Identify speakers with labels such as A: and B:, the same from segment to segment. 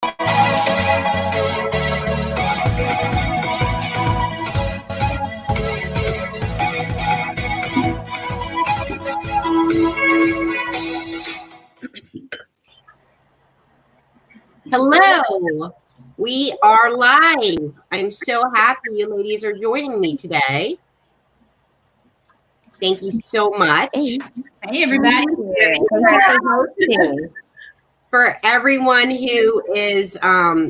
A: Hello, we are live. I'm so happy you ladies are joining me today. Thank you so much.
B: Hey everybody. Thank you for hosting.
A: For everyone who is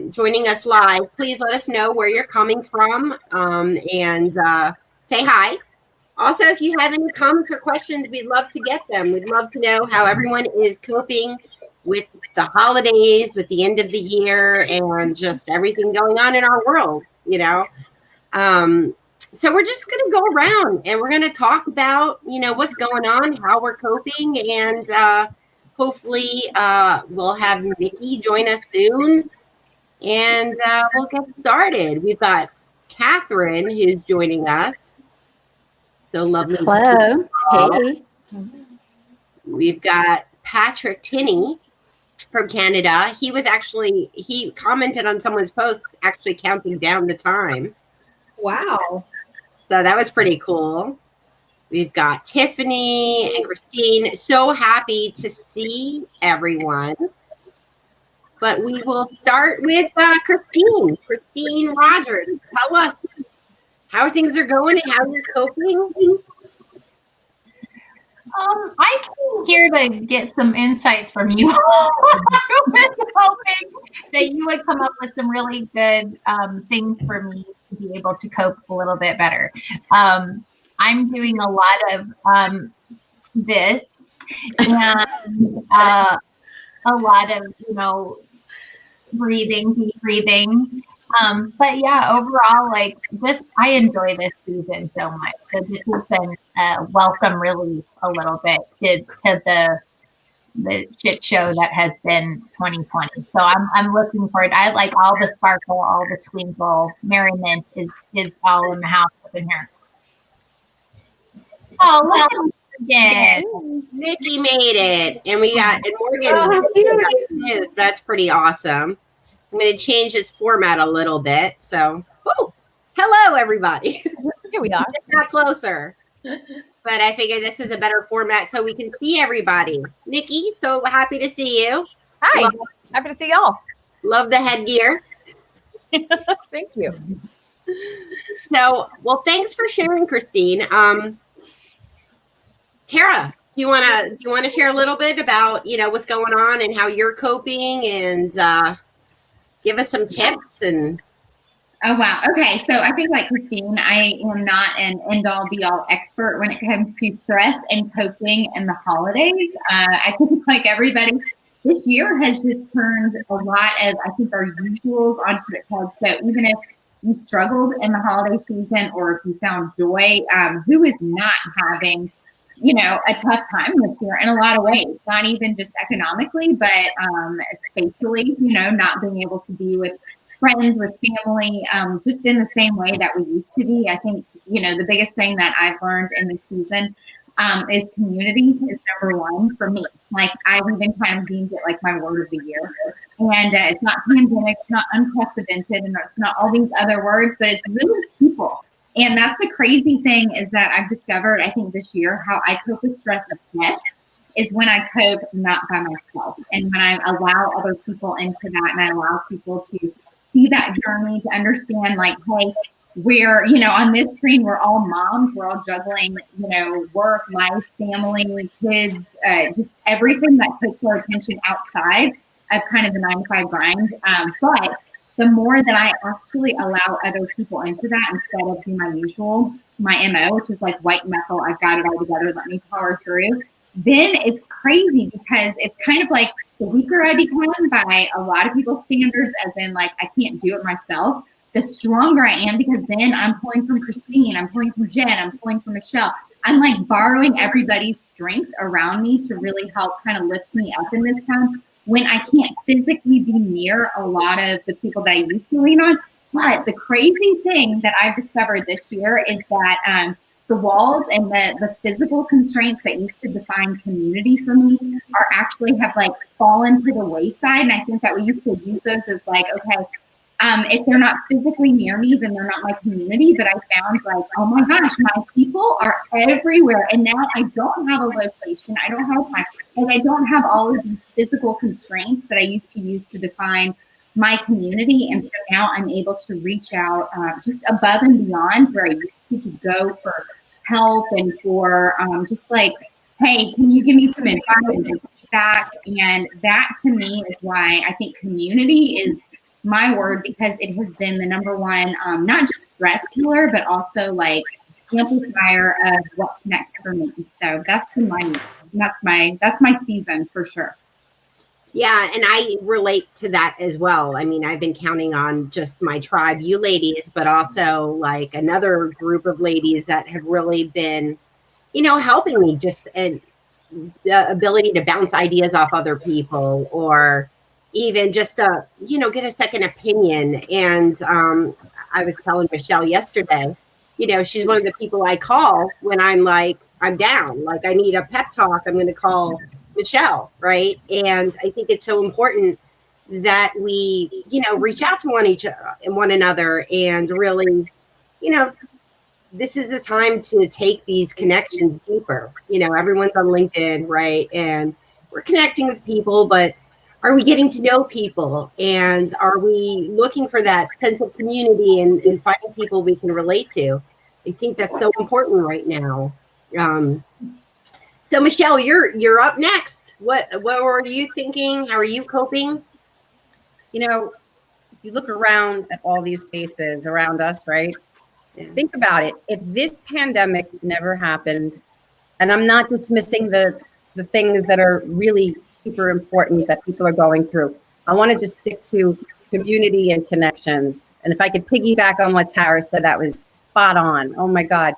A: joining us live, please let us know where you're coming from and say hi. Also, if you have any comments or questions, we'd love to get them. We'd love to know how everyone is coping with the holidays, with the end of the year, and just everything going on in our world, you know. So we're just going to go around and we're going to talk about, you know, what's going on, how we're coping, and hopefully we'll have Nikki join us soon, and we'll get started. We've got Catherine who's joining us. So lovely.
B: Hello. Hey.
A: We've got Patrick Tinney from Canada. He commented on someone's post actually counting down the time.
C: Wow.
A: So that was pretty cool. We've got Tiffany and Christine. So happy to see everyone. But we will start with Christine Rogers. Tell us how things are going and how you're coping.
C: I came here to get some insights from you. I was hoping that you would come up with some really good things for me to be able to cope a little bit better. I'm doing a lot of this and a lot of, deep breathing. But yeah, overall, I enjoy this season so much. So this has been a welcome relief a little bit to the shit show that has been 2020. So I'm looking forward. I like all the sparkle, all the twinkle, merriment is all in the house up in here. Oh, look at me again.
A: Nikki made it, and Morgan. That's pretty awesome. I'm going to change this format a little bit. So, hello, everybody.
B: Here we are.
A: Get that closer. But I figured this is a better format so we can see everybody. Nikki, so happy to see you.
B: Hi. Happy to see y'all.
A: Love the headgear.
B: Thank you.
A: So, well, thanks for sharing, Christine. Tara, do you want to share a little bit about, what's going on and how you're coping, and give us some tips? And
D: oh wow, okay, so I think like Christine, I am not an end-all be-all expert when it comes to stress and coping in the holidays. I think like everybody, this year has just turned a lot of, I think, our usuals onto its head. So even if you struggled in the holiday season or if you found joy, who is not having a tough time this year in a lot of ways, not even just economically, but spatially, not being able to be with friends, with family, just in the same way that we used to be. I think, the biggest thing that I've learned in this season is community is number one for me. Like I've even kind of deemed it like my word of the year. And it's not pandemic, it's not unprecedented, and it's not all these other words, but it's really people. And that's the crazy thing is that I've discovered, I think this year, how I cope with stress the best is when I cope not by myself. And when I allow other people into that and I allow people to see that journey, to understand like, hey, we're, on this screen, we're all moms, we're all juggling, work, life, family, kids, just everything that takes our attention outside of kind of the 9-to-5 grind. But the more that I actually allow other people into that instead of doing my MO, which is like white knuckle, I've got it all together, let me power through, then it's crazy because it's kind of like the weaker I become by a lot of people's standards, as in like I can't do it myself, the stronger I am because then I'm pulling from Christine, I'm pulling from Jen, I'm pulling from Michelle. I'm like borrowing everybody's strength around me to really help kind of lift me up in this time, when I can't physically be near a lot of the people that I used to lean on. But the crazy thing that I've discovered this year is that the walls and the physical constraints that used to define community for me are actually have like fallen to the wayside. And I think that we used to use those as like, okay, if they're not physically near me, then they're not my community. But I found like, oh my gosh, my people are everywhere. And now I don't have a location. I don't have time. Like I don't have all of these physical constraints that I used to use to define my community. And so now I'm able to reach out just above and beyond where I used to go for help and for just like, hey, can you give me some advice and feedback? And that to me is why I think community is my word, because it has been the number one, not just stress killer, but also like amplifier of what's next for me. So that's been that's my season for sure.
A: Yeah, and I relate to that as well. I mean, I've been counting on just my tribe, you ladies, but also like another group of ladies that have really been, helping me just and the ability to bounce ideas off other people, or even just to, get a second opinion. And I was telling Michelle yesterday, she's one of the people I call when I'm like, I'm down, like I need a pep talk. I'm going to call Michelle, right? And I think it's so important that we, reach out to one another and really, this is the time to take these connections deeper. Everyone's on LinkedIn, right? And we're connecting with people, but are we getting to know people? And are we looking for that sense of community and finding people we can relate to? I think that's so important right now. So Michelle, you're up next. What were you thinking? How are you coping?
B: If you look around at all these faces around us, right?
A: Yeah.
B: Think about it. If this pandemic never happened, and I'm not dismissing the things that are really super important that people are going through, I want to just stick to community and connections. And if I could piggyback on what Tara said, that was spot on. Oh my God.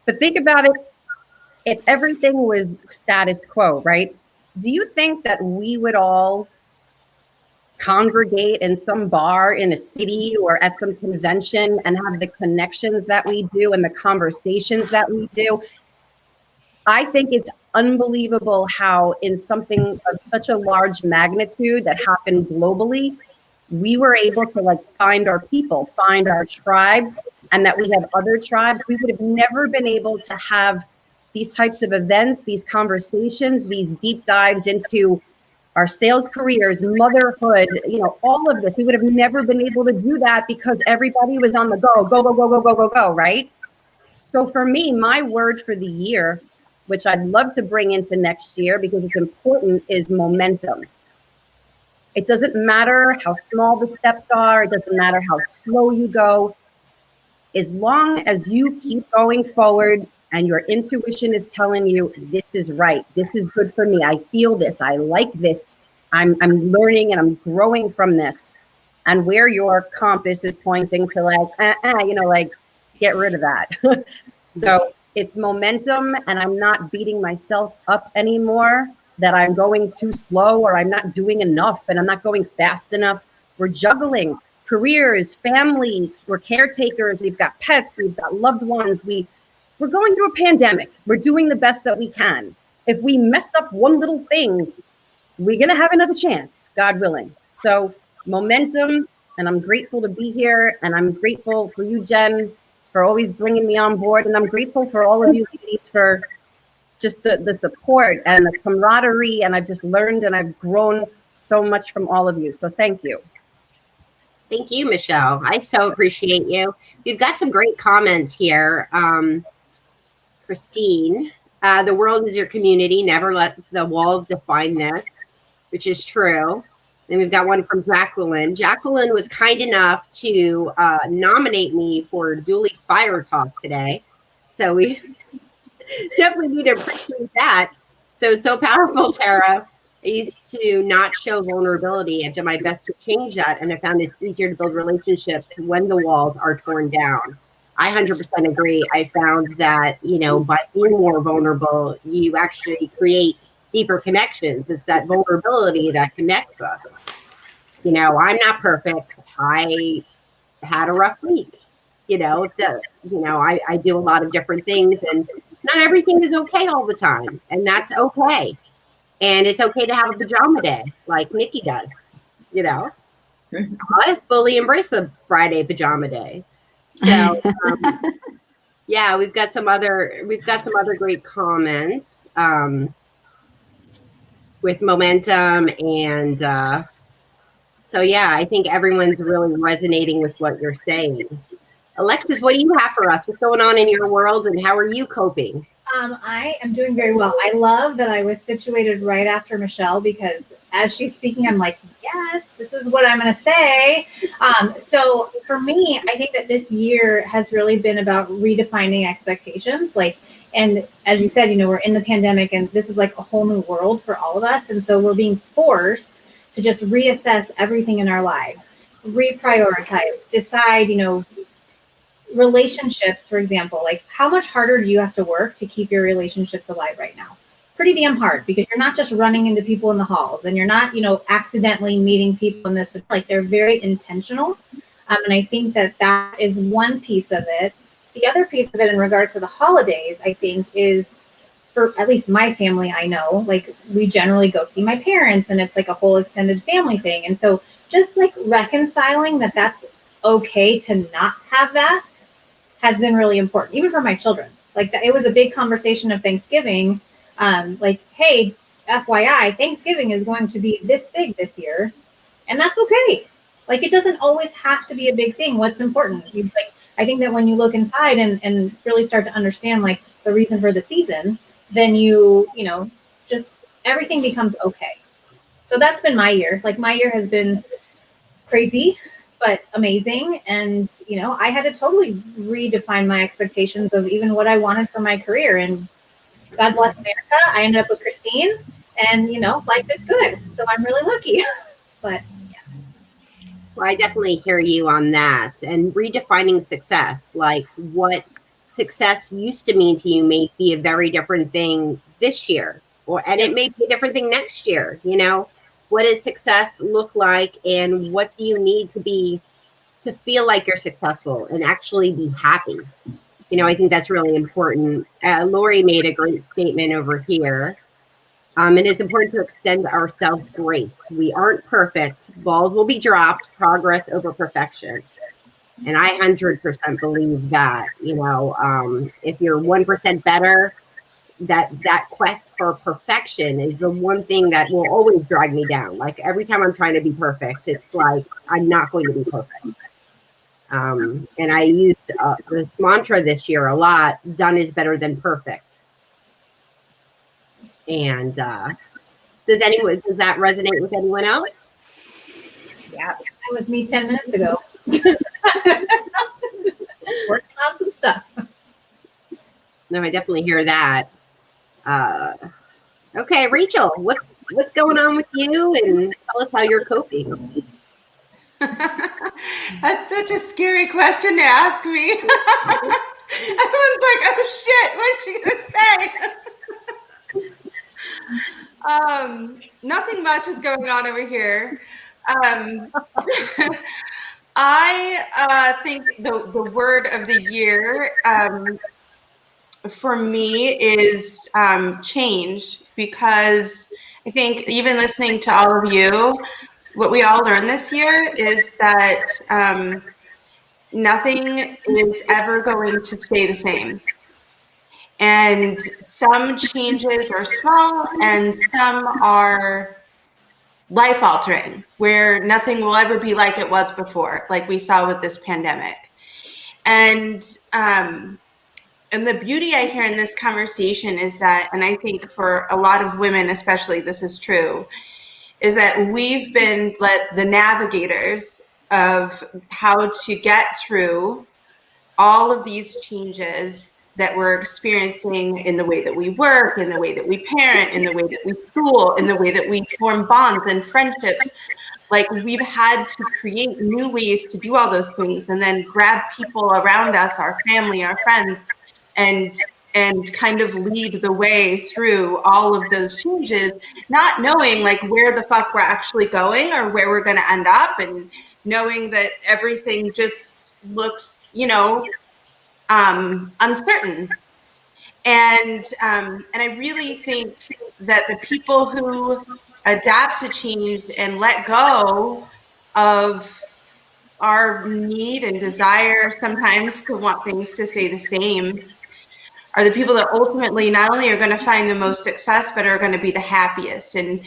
B: But think about it. If everything was status quo, right? Do you think that we would all congregate in some bar in a city or at some convention and have the connections that we do and the conversations that we do? I think it's unbelievable how in something of such a large magnitude that happened globally, we were able to like find our people, find our tribe, and that we have other tribes. We would have never been able to have these types of events, these conversations, these deep dives into our sales careers, motherhood, all of this. We would have never been able to do that because everybody was on the go, right? So for me, my word for the year, which I'd love to bring into next year because it's important, is momentum. It doesn't matter how small the steps are. It doesn't matter how slow you go. As long as you keep going forward and your intuition is telling you, this is right, this is good for me, I feel this, I like this, I'm learning and I'm growing from this. And where your compass is pointing to like, get rid of that. So it's momentum, and I'm not beating myself up anymore that I'm going too slow or I'm not doing enough and I'm not going fast enough. We're juggling careers, family, we're caretakers, we've got pets, we've got loved ones, we're going through a pandemic. We're doing the best that we can. If we mess up one little thing, we're going to have another chance, God willing. So momentum, and I'm grateful to be here. And I'm grateful for you, Jen, for always bringing me on board. And I'm grateful for all of you ladies for just the support and the camaraderie. And I've just learned and I've grown so much from all of you. So thank you.
A: Thank you, Michelle. I so appreciate you. We've got some great comments here. Christine, the world is your community. Never let the walls define this, which is true. Then we've got one from Jacqueline. Jacqueline was kind enough to nominate me for Dually Fire Talk today. So we definitely need to appreciate that. So powerful, Tara. I used to not show vulnerability. I've done my best to change that. And I found it's easier to build relationships when the walls are torn down. I 100% agree. I found that, by being more vulnerable, you actually create deeper connections. It's that vulnerability that connects us. I'm not perfect. I had a rough week. I do a lot of different things, and not everything is okay all the time, and that's okay. And it's okay to have a pajama day like Nikki does. I fully embrace the Friday pajama day. So yeah, we've got some other great comments with momentum, and so yeah, I think everyone's really resonating with what you're saying. Alexis, what do you have for us? What's going on in your world, and how are you coping?
E: I am doing very well. I love that I was situated right after Michelle, because as she's speaking, I'm like, yes, this is what I'm going to say. So for me, I think that this year has really been about redefining expectations. And as you said, we're in the pandemic, and this is like a whole new world for all of us. And so we're being forced to just reassess everything in our lives, reprioritize, decide, relationships, for example, like how much harder do you have to work to keep your relationships alive right now? Pretty damn hard, because you're not just running into people in the halls, and you're not, accidentally meeting people in this, like they're very intentional. And I think that is one piece of it. The other piece of it in regards to the holidays, I think, is for at least my family, I know, like we generally go see my parents, and it's like a whole extended family thing. And so just like reconciling that that's okay to not have that has been really important, even for my children. Like it was a big conversation of Thanksgiving. Like, hey, FYI, Thanksgiving is going to be this big this year, and that's okay. Like, it doesn't always have to be a big thing. What's important? I think that when you look inside and really start to understand like the reason for the season, then just everything becomes okay. So that's been my year. Like my year has been crazy, but amazing. And, I had to totally redefine my expectations of even what I wanted for my career. And God bless America, I ended up with Christine, and, life is good. So I'm really lucky. But yeah.
A: Well, I definitely hear you on that. And redefining success, like what success used to mean to you may be a very different thing this year, and it may be a different thing next year. What does success look like, and what do you need to feel like you're successful and actually be happy? I think that's really important. Lori made a great statement over here. It is important to extend ourselves grace. We aren't perfect. Balls will be dropped. Progress over perfection. And I 100% believe that, if you're 1% better, that quest for perfection is the one thing that will always drag me down. Like every time I'm trying to be perfect, it's like, I'm not going to be perfect. And I used this mantra this year a lot: done is better than perfect. And does that resonate with anyone else?
E: Yeah, that was me 10 minutes ago. Working on some stuff.
A: No, I definitely hear that. Okay, Rachel, what's going on with you, and tell us how you're coping.
F: That's such a scary question to ask me. Everyone's like, oh shit, what's she gonna say? Nothing much is going on over here. I think the word of the year for me is change, because I think even listening to all of you, what we all learned this year is that nothing is ever going to stay the same. And some changes are small and some are life-altering, where nothing will ever be like it was before, like we saw with this pandemic. And the beauty I hear in this conversation is that, and I think for a lot of women especially this is true, is that we've been the navigators of how to get through all of these changes that we're experiencing in the way that we work, in the way that we parent, in the way that we school, in the way that we form bonds and friendships. Like, we've had to create new ways to do all those things, and then grab people around us, our family, our friends, and kind of lead the way through all of those changes, not knowing like where the fuck we're actually going or where we're going to end up, and knowing that everything just looks, uncertain. And I really think that the people who adapt to change and let go of our need and desire sometimes to want things to stay the same are the people that ultimately not only are going to find the most success, but are going to be the happiest. And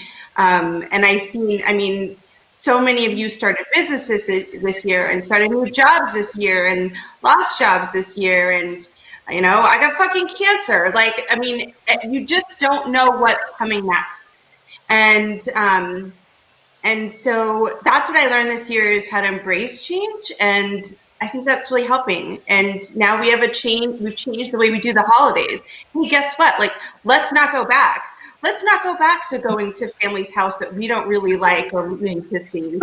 F: so many of you started businesses this year and started new jobs this year and lost jobs this year. And, I got fucking cancer. You just don't know what's coming next. And so that's what I learned this year, is how to embrace change. And I think that's really helping. And now we have we've changed the way we do the holidays. Hey, guess what? Let's not go back. Let's not go back to going to family's house that we don't really like or rooting to see.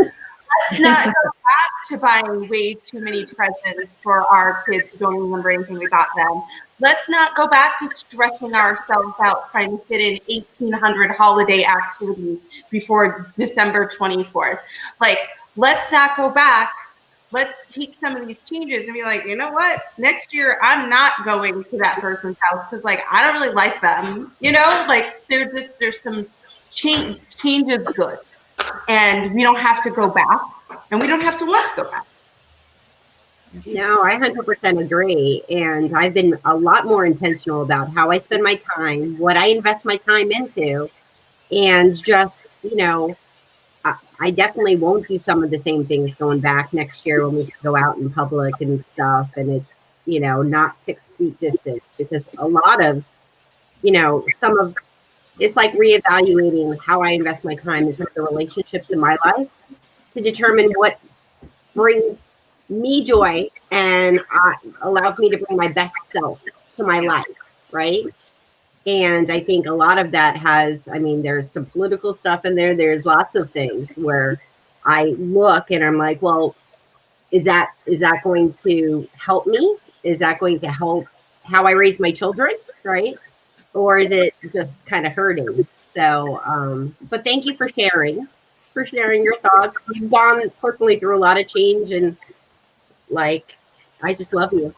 F: Let's not go back to buying way too many presents for our kids who don't remember anything we got them. Let's not go back to stressing ourselves out trying to fit in 1,800 holiday activities before December 24th. Let's not go back. Let's take some of these changes and be like, you know what? Next year, I'm not going to that person's house because, I don't really like them. There's some change is good. And we don't have to go back, and we don't have to want to go back.
A: No, I 100% agree. And I've been a lot more intentional about how I spend my time, what I invest my time into, and just, I definitely won't do some of the same things going back next year when we go out in public and stuff. And it's, not 6 feet distance, because a lot of, it's like reevaluating how I invest my time in some of the relationships in my life to determine what brings me joy and allows me to bring my best self to my life, right? And I think a lot of that there's some political stuff in there. There's lots of things where I look and I'm like, well, is that going to help me? Is that going to help how I raise my children, right? Or is it just kind of hurting? So, but thank you for sharing your thoughts. You've gone personally through a lot of change, and I just love you.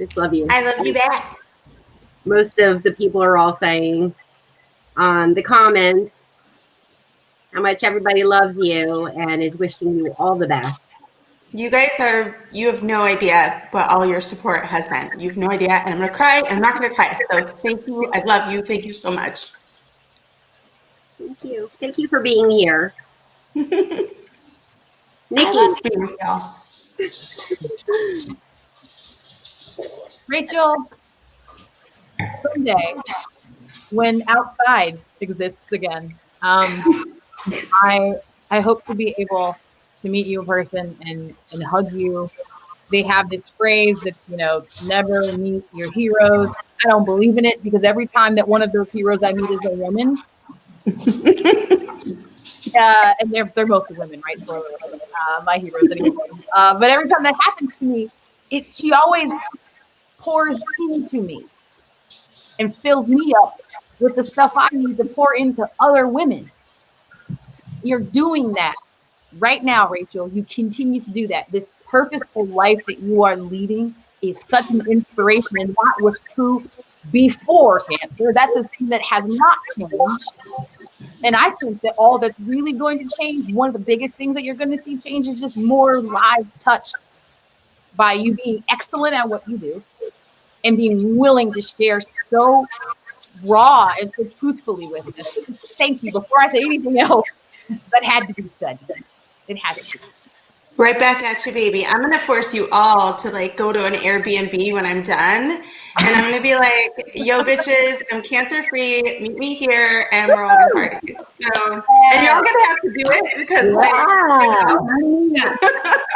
F: I love you back.
A: Most of the people are all saying on the comments how much everybody loves you and is wishing you all the best.
F: You guys you have no idea what all your support has been. You have no idea. And I'm going to cry. And I'm not going to cry. So thank you. I love you. Thank you so much.
A: Thank you. Thank you for being here. Nikki.
F: I love being with y'all.
G: Rachel, someday when outside exists again, I hope to be able to meet you in person and hug you. They have this phrase that's, never meet your heroes. I don't believe in it, because every time that one of those heroes I meet is a woman, and they're mostly women, right? My heroes anyway. But every time that happens to me, she always pours into me and fills me up with the stuff I need to pour into other women. You're doing that right now, Rachel. You continue to do that. This purposeful life that you are leading is such an inspiration, and that was true before cancer. That's the thing that has not changed. And I think that all that's really going to change, one of the biggest things that you're going to see change, is just more lives touched by you being excellent at what you do and being willing to share so raw and so truthfully with us. Thank you. Before I say anything else, that had to be said. It had to be.
F: Right back at you, baby. I'm going to force you all to go to an Airbnb when I'm done. And I'm going to be like, yo, bitches, I'm cancer free. Meet me here and we're all going to party. So, and you're all going to have to do it because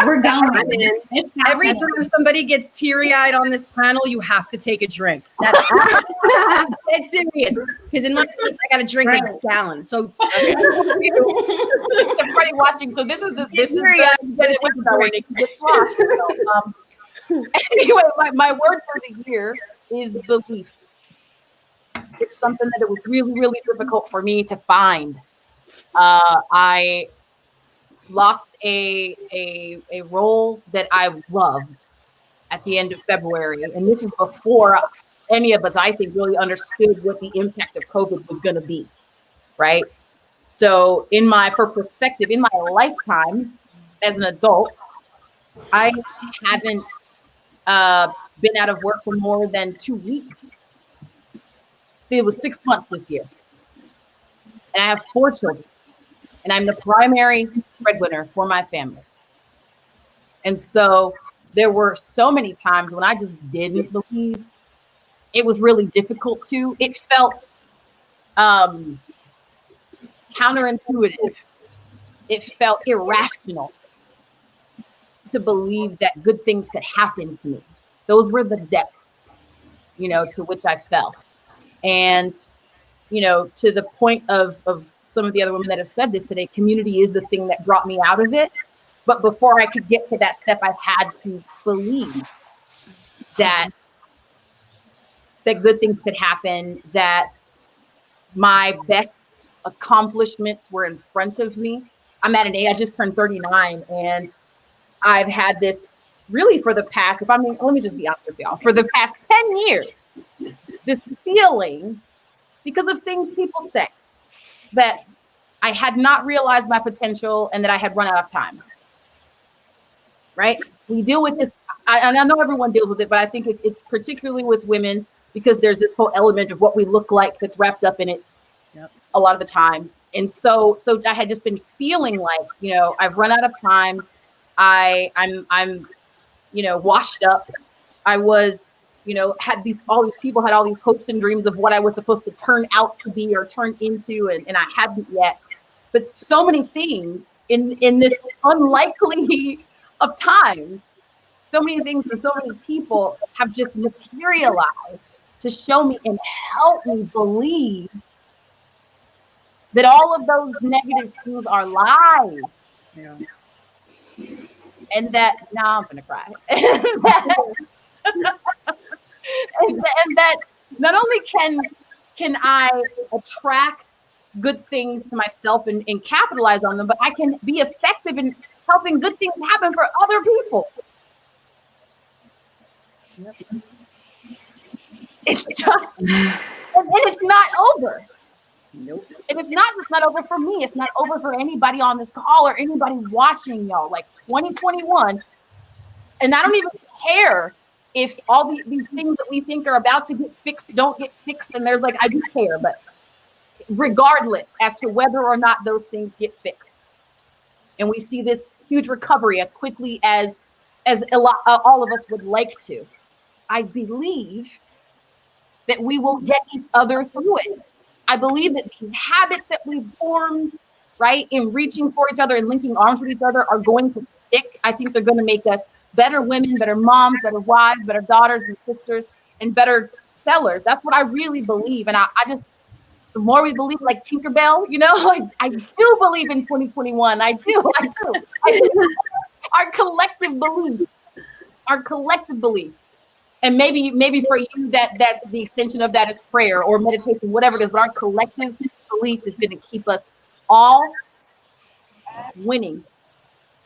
C: we're going.
B: Every time somebody gets teary-eyed on this panel, you have to take a drink. That's it's serious. Because in my case, I got to drink like a gallon. So
G: everybody watching. So this is anyway, my word for the year is belief. It's something that it was really, really difficult for me to find. I lost a role that I loved at the end of February. And this is before any of us, I think, really understood what the impact of COVID was going to be, right? So for perspective, in my lifetime as an adult, I haven't been out of work for more than 2 weeks. It was 6 months this year. And I have 4 children. And I'm the primary breadwinner for my family. And so there were so many times when I just didn't believe. It was really difficult to. It felt counterintuitive. It felt irrational to believe that good things could happen to me. Those were the depths, to which I fell. And, to the point of some of the other women that have said this today, community is the thing that brought me out of it. But before I could get to that step, I had to believe that good things could happen, that my best accomplishments were in front of me. I'm at an age, I just turned 39, and I've had this really for the past, let me just be honest with y'all, for the past 10 years, this feeling, because of things people say, that I had not realized my potential and that I had run out of time. Right? We deal with this, and I know everyone deals with it, but I think it's particularly with women, because there's this whole element of what we look like that's wrapped up in it a lot of the time. And so I had just been feeling like, I've run out of time. I'm washed up. I was, all these people had all these hopes and dreams of what I was supposed to turn out to be or turn into, and I hadn't yet. But so many things in this unlikely of times, so many things and so many people have just materialized to show me and help me believe that all of those negative things are lies.
B: Yeah.
G: And that, now I'm gonna cry. and that not only can I attract good things to myself and capitalize on them, but I can be effective in helping good things happen for other people. Yep. It's just, and it's not over.
B: Nope.
G: And it's not just not over for me. It's not over for anybody on this call or anybody watching, y'all. Like 2021, and I don't even care if all these things that we think are about to get fixed don't get fixed. And there's I do care, but regardless as to whether or not those things get fixed, and we see this huge recovery as quickly as all of us would like to, I believe that we will get each other through it. I believe that these habits that we've formed, right, in reaching for each other and linking arms with each other are going to stick. I think they're going to make us better women, better moms, better wives, better daughters and sisters, and better sellers. That's what I really believe. And I just, the more we believe, like Tinkerbell, I do believe in 2021. I do. Our collective belief. And maybe for you that the extension of that is prayer or meditation, whatever it is, but our collective belief is going to keep us all winning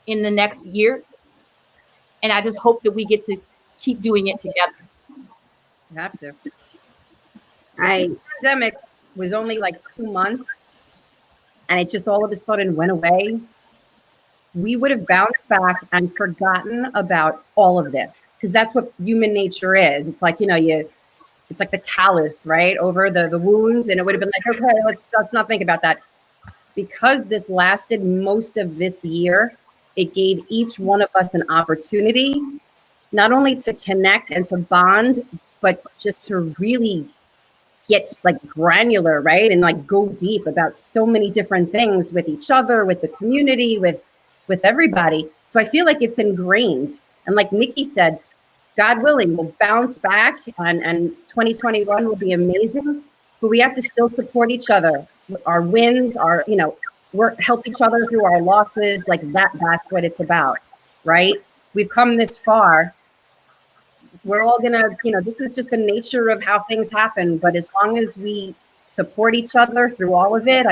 G: in the next year. And I just hope that we get to keep doing it together.
B: You have to. The pandemic was only 2 months, and it just all of a sudden went away. We would have bounced back and forgotten about all of this, because that's what human nature is. It's like, it's like the callus, right, over the wounds, and it would have been okay, let's not think about that. Because this lasted most of this year, it gave each one of us an opportunity, not only to connect and to bond, but just to really get granular, right, and go deep about so many different things with each other, with the community, with everybody. So I feel like it's ingrained. And like Nikki said, God willing, we'll bounce back and 2021 will be amazing, but we have to still support each other. Our wins, help each other through our losses. That's what it's about, right? We've come this far. We're all gonna, this is just the nature of how things happen. But as long as we support each other through all of it,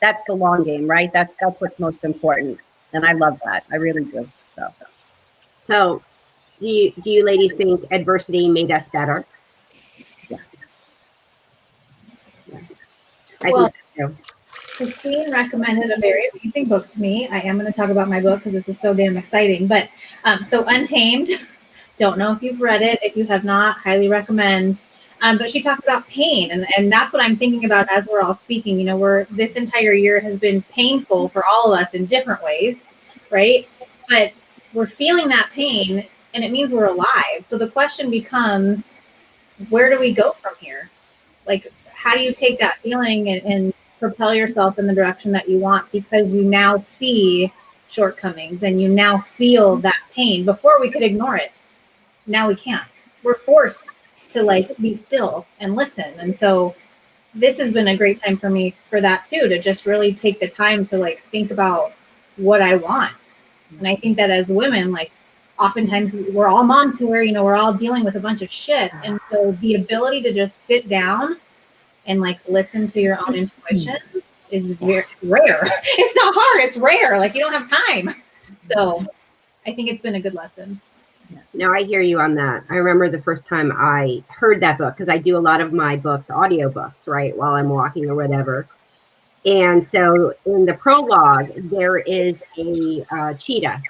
B: that's the long game, right? That's what's most important. And I love that. I really do. So
A: you ladies think adversity made us better?
B: Yes.
A: I
E: Well,
A: think so too.
E: Christine recommended a very amazing book to me. I am going to talk about my book because this is so damn exciting. But so Untamed, don't know if you've read it. If you have not, highly recommend. But she talks about pain, and that's what I'm thinking about as we're all speaking. You know, this entire year has been painful for all of us in different ways, right? But we're feeling that pain, and it means we're alive. So the question becomes, where do we go from here? Like, how do you take that feeling and propel yourself in the direction that you want, because you now see shortcomings and you now feel that pain. Before we could ignore it. Now we can't. We're forced to like be still and listen. And so this has been a great time for me for that too, to just really take the time to like think about what I want. And I think that as women, like oftentimes we're all moms who are, you know, we're all dealing with a bunch of shit. And so the ability to just sit down and like listen to your own intuition is very rare. It's not hard, it's rare. Like you don't have time. So I think it's been a good lesson.
A: No, I hear you on that. I remember the first time I heard that book, because I do a lot of my books, audiobooks, right, while I'm walking or whatever. And so in the prologue, there is a cheetah.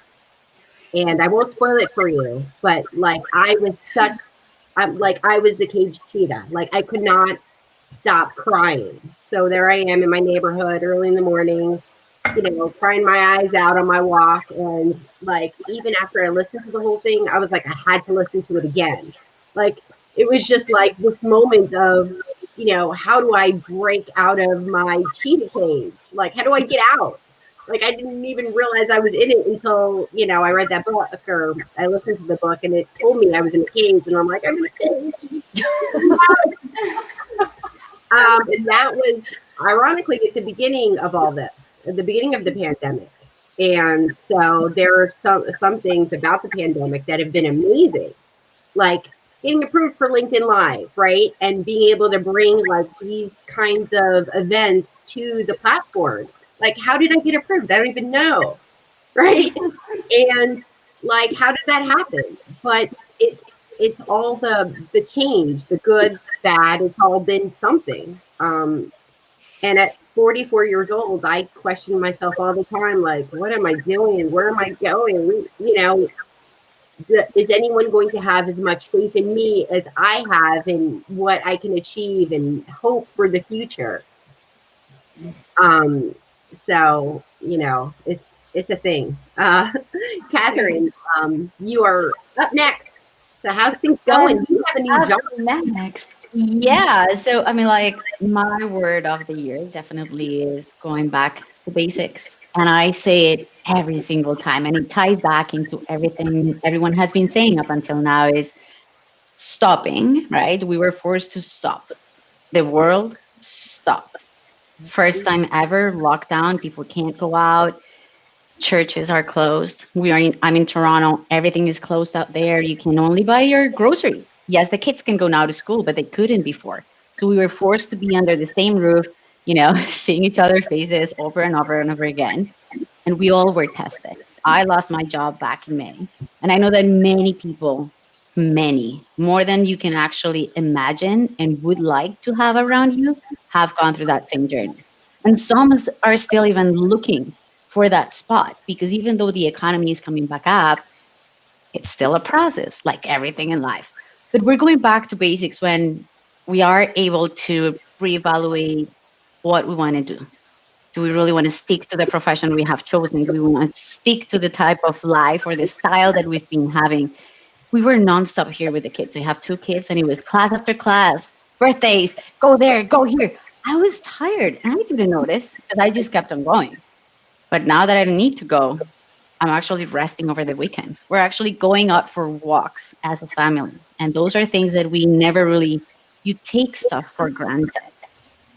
A: And I won't spoil it for you, but like I was the caged cheetah. Like I could not stop crying. So there I am in my neighborhood early in the morning, you know, crying my eyes out on my walk. And like, even after I listened to the whole thing, I was like, I had to listen to it again. Like, it was just like this moment of, you know, how do I break out of my cheetah cage? Like, how do I get out? Like, I didn't even realize I was in it until, you know, I read that book or I listened to the book and it told me I was in a cage. And I'm like, I'm in a cage. And that was ironically at the beginning of all this, at the beginning of the pandemic. And so there are some things about the pandemic that have been amazing, like getting approved for LinkedIn Live, right? And being able to bring like these kinds of events to the platform. Like, how did I get approved? I don't even know, right? And like, how did that happen? But it's all the change, the good, bad. It's all been something. And at 44 years old, I question myself all the time, like, what am I doing? Where am I going? You know, is anyone going to have as much faith in me as I have in what I can achieve and hope for the future? So, you know, it's a thing. Catherine, you are up next. So how's things going? You have a new job.
H: Next. Yeah. So, I mean, like, my word of the year definitely is going back to basics. And I say it every single time. And it ties back into everything everyone has been saying up until now is stopping, right? We were forced to stop. The world stopped. First time ever, lockdown, people can't go out. Churches are closed. I'm in Toronto. Everything is closed out there. You can only buy your groceries. Yes, the kids can go now to school, but they couldn't before. So we were forced to be under the same roof, you know, seeing each other's faces over and over and over again. And we all were tested. I lost my job back in May. And I know that many people, many, more than you can actually imagine and would like to have around you, have gone through that same journey. And some are still even looking for that spot, because even though the economy is coming back up, it's still a process, like everything in life. But we're going back to basics when we are able to reevaluate what we want to do. Do we really want to stick to the profession we have chosen? Do we want to stick to the type of life or the style that we've been having? We were nonstop here with the kids. I have 2 kids, and it was class after class, birthdays, go there, go here. I was tired, and I didn't notice because I just kept on going. But now that I don't need to go, I'm actually resting over the weekends. We're actually going out for walks as a family. And those are things that we never really, you take stuff for granted.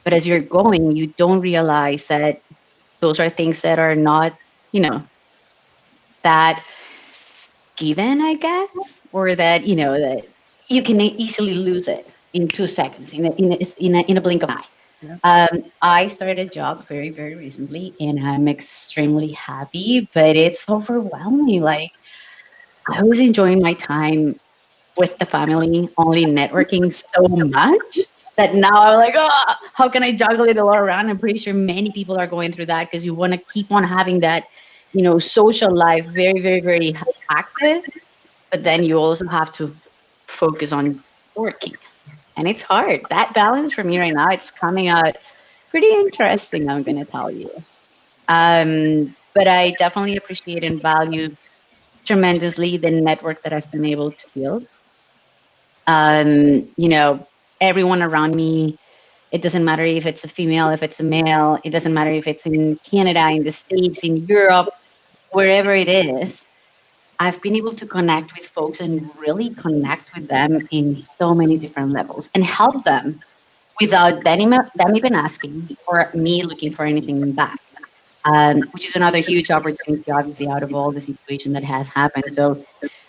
H: But as you're going, you don't realize that those are things that are not, you know, that given, I guess, or that, you know, that you can easily lose it in 2 seconds, in a blink of an eye. Yeah. I started a job very, very recently, and I'm extremely happy, but it's overwhelming. Like, I was enjoying my time with the family, only networking so much that now I'm like, oh, how can I juggle it all around? I'm pretty sure many people are going through that because you want to keep on having that, social life very, very, very active, but then you also have to focus on working. And it's hard. That balance for me right now, it's coming out pretty interesting, I'm going to tell you. But I definitely appreciate and value tremendously the network that I've been able to build. Everyone around me, it doesn't matter if it's a female, if it's a male, it doesn't matter if it's in Canada, in the States, in Europe, wherever it is, I've been able to connect with folks and really connect with them in so many different levels and help them without them even asking or me looking for anything back. Which is another huge opportunity, obviously, out of all the situation that has happened. So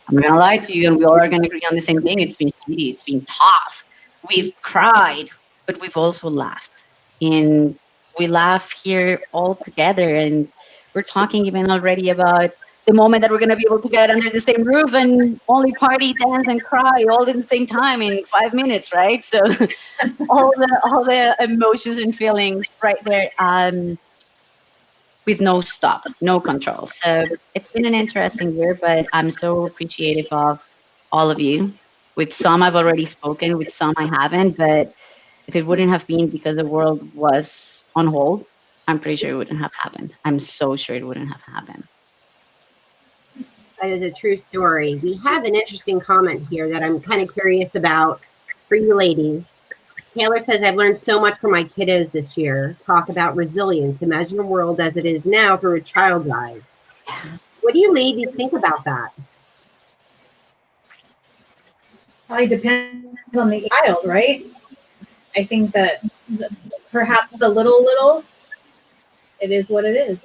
H: I'm not gonna lie to you, and we all are gonna agree on the same thing. It's been shitty. It's been tough. We've cried, but we've also laughed, and we laugh here all together. And we're talking even already about the moment that we're gonna be able to get under the same roof and only party, dance, and cry all at the same time in 5 minutes, right? So all the emotions and feelings right there. With no stop, no control. So it's been an interesting year, but I'm so appreciative of all of you. With some I've already spoken, with some I haven't, but if it wouldn't have been because the world was on hold, I'm pretty sure it wouldn't have happened. I'm so sure it wouldn't have happened.
A: That is a true story. We have an interesting comment here that I'm kind of curious about for you ladies. Taylor says, I've learned so much from my kiddos this year. Talk about resilience. Imagine a world as it is now through a child's eyes. What do you ladies think about that?
E: Probably depends on the child, right? I think that perhaps the littles, it is what it is.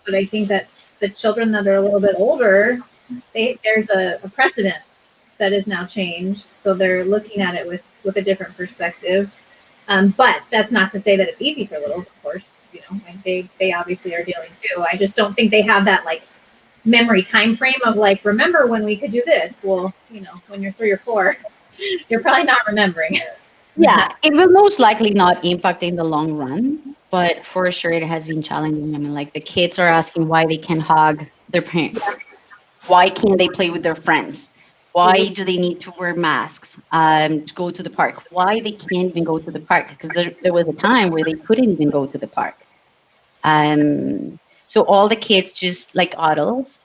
E: But I think that the children that are a little bit older, there's a precedent that is now changed. So they're looking at it with a different perspective. But that's not to say that it's easy for littles, of course. Like they obviously are dealing too. I just don't think they have that like memory time frame of like, remember when we could do this? Well, when you're 3 or 4, you're probably not remembering.
H: Yeah, it will most likely not impact in the long run, but for sure it has been challenging. I mean, like the kids are asking why they can hug their parents. Why can't they play with their friends? Why do they need to wear masks to go to the park? Why they can't even go to the park? Because there was a time where they couldn't even go to the park. So all the kids, just like adults,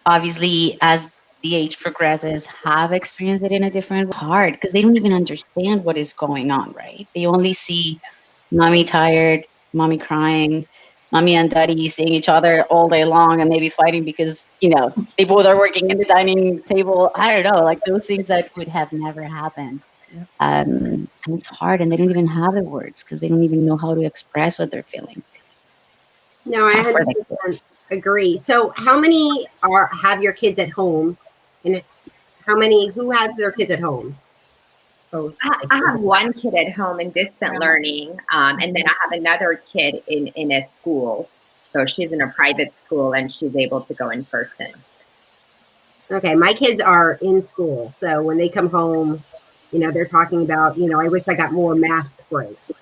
H: obviously as the age progresses, have experienced it in a different hard because they don't even understand what is going on, right? They only see mommy tired, mommy crying, mommy and daddy seeing each other all day long and maybe fighting because, they both are working in the dining table. I don't know, like those things that would have never happened. And it's hard and they don't even have the words because they don't even know how to express what they're feeling.
A: No, I 100% agree. So how many have your kids at home? And who has their kids at home?
I: I have one kid at home in distant learning, and then I have another kid in a school. So she's in a private school and she's able to go in person.
A: Okay, my kids are in school. So when they come home, they're talking about, I wish I got more mask breaks.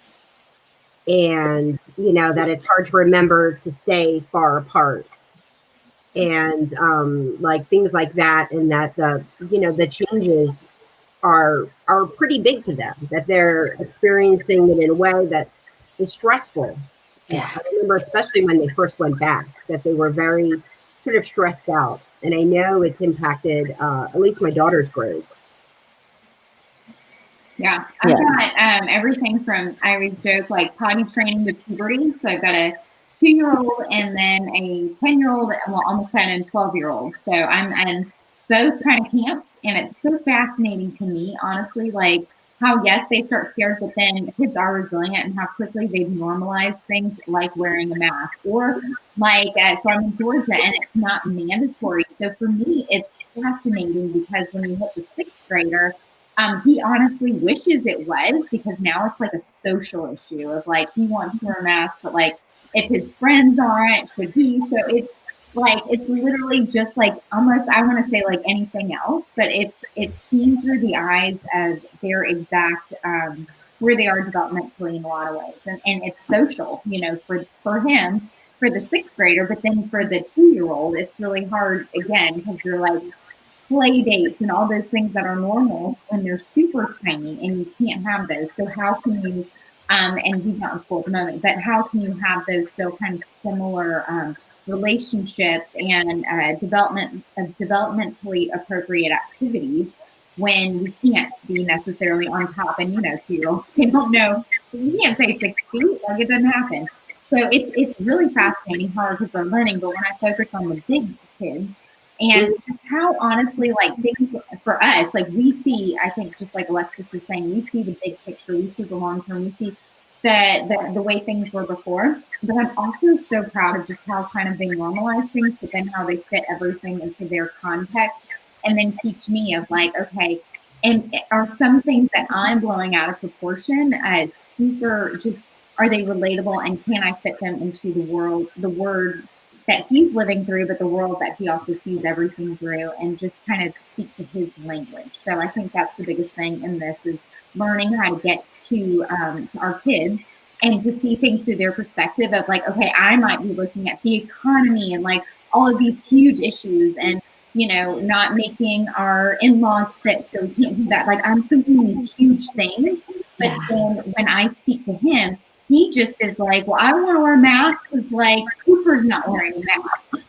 A: And, that it's hard to remember to stay far apart. And like things like that, and that the changes are pretty big to them, that they're experiencing it in a way that is stressful. Yeah. I remember especially when they first went back that they were very sort of stressed out, and I know it's impacted at least my daughter's grades.
D: Yeah, I've got everything from, I always joke, like potty training to puberty. So I've got a 2-year-old and then a 10-year-old, well, almost 10 and 12-year-old. So I'm in both kind of camps, and it's so fascinating to me, honestly, like how, yes, they start scared, but then kids are resilient and how quickly they've normalized things like wearing a mask or like, so I'm in Georgia and it's not mandatory. So for me, it's fascinating because when you hit the 6th grader, he honestly wishes it was, because now it's like a social issue of like, he wants to wear a mask, but like if his friends aren't, should he? So like it's literally just like almost, I want to say like anything else, but it's seen through the eyes of their exact where they are developmentally in a lot of ways, and it's social, you know, for him, for the 6th grader, but then for the 2-year-old, it's really hard again because you're like play dates and all those things that are normal when they're super tiny, and you can't have those. So how can you? And he's not in school at the moment, but how can you have those still kind of similar relationships and developmentally appropriate activities when we can't be necessarily on top? And you know, 2-year-olds, they don't know, so you can't say 6 feet, like it doesn't happen. So it's really fascinating how our kids are learning. But when I focus on the big kids and just how honestly, like things for us, like we see, I think just like Alexis was saying, we see the big picture, we see the long term, we see the way things were before. But I'm also so proud of just how kind of they normalize things, but then how they fit everything into their context, and then teach me of like, okay, and are some things that I'm blowing out of proportion as super just, are they relatable, and can I fit them into the word that he's living through, but the world that he also sees everything through, and just kind of speak to his language. So I think that's the biggest thing in this, is learning how to get to our kids and to see things through their perspective of like, okay, I might be looking at the economy and like all of these huge issues, and you know, not making our in-laws sick, so we can't do that. Like I'm thinking these huge things, but then when I speak to him, he just is like, well, I don't want to wear a mask because like Cooper's not wearing a mask.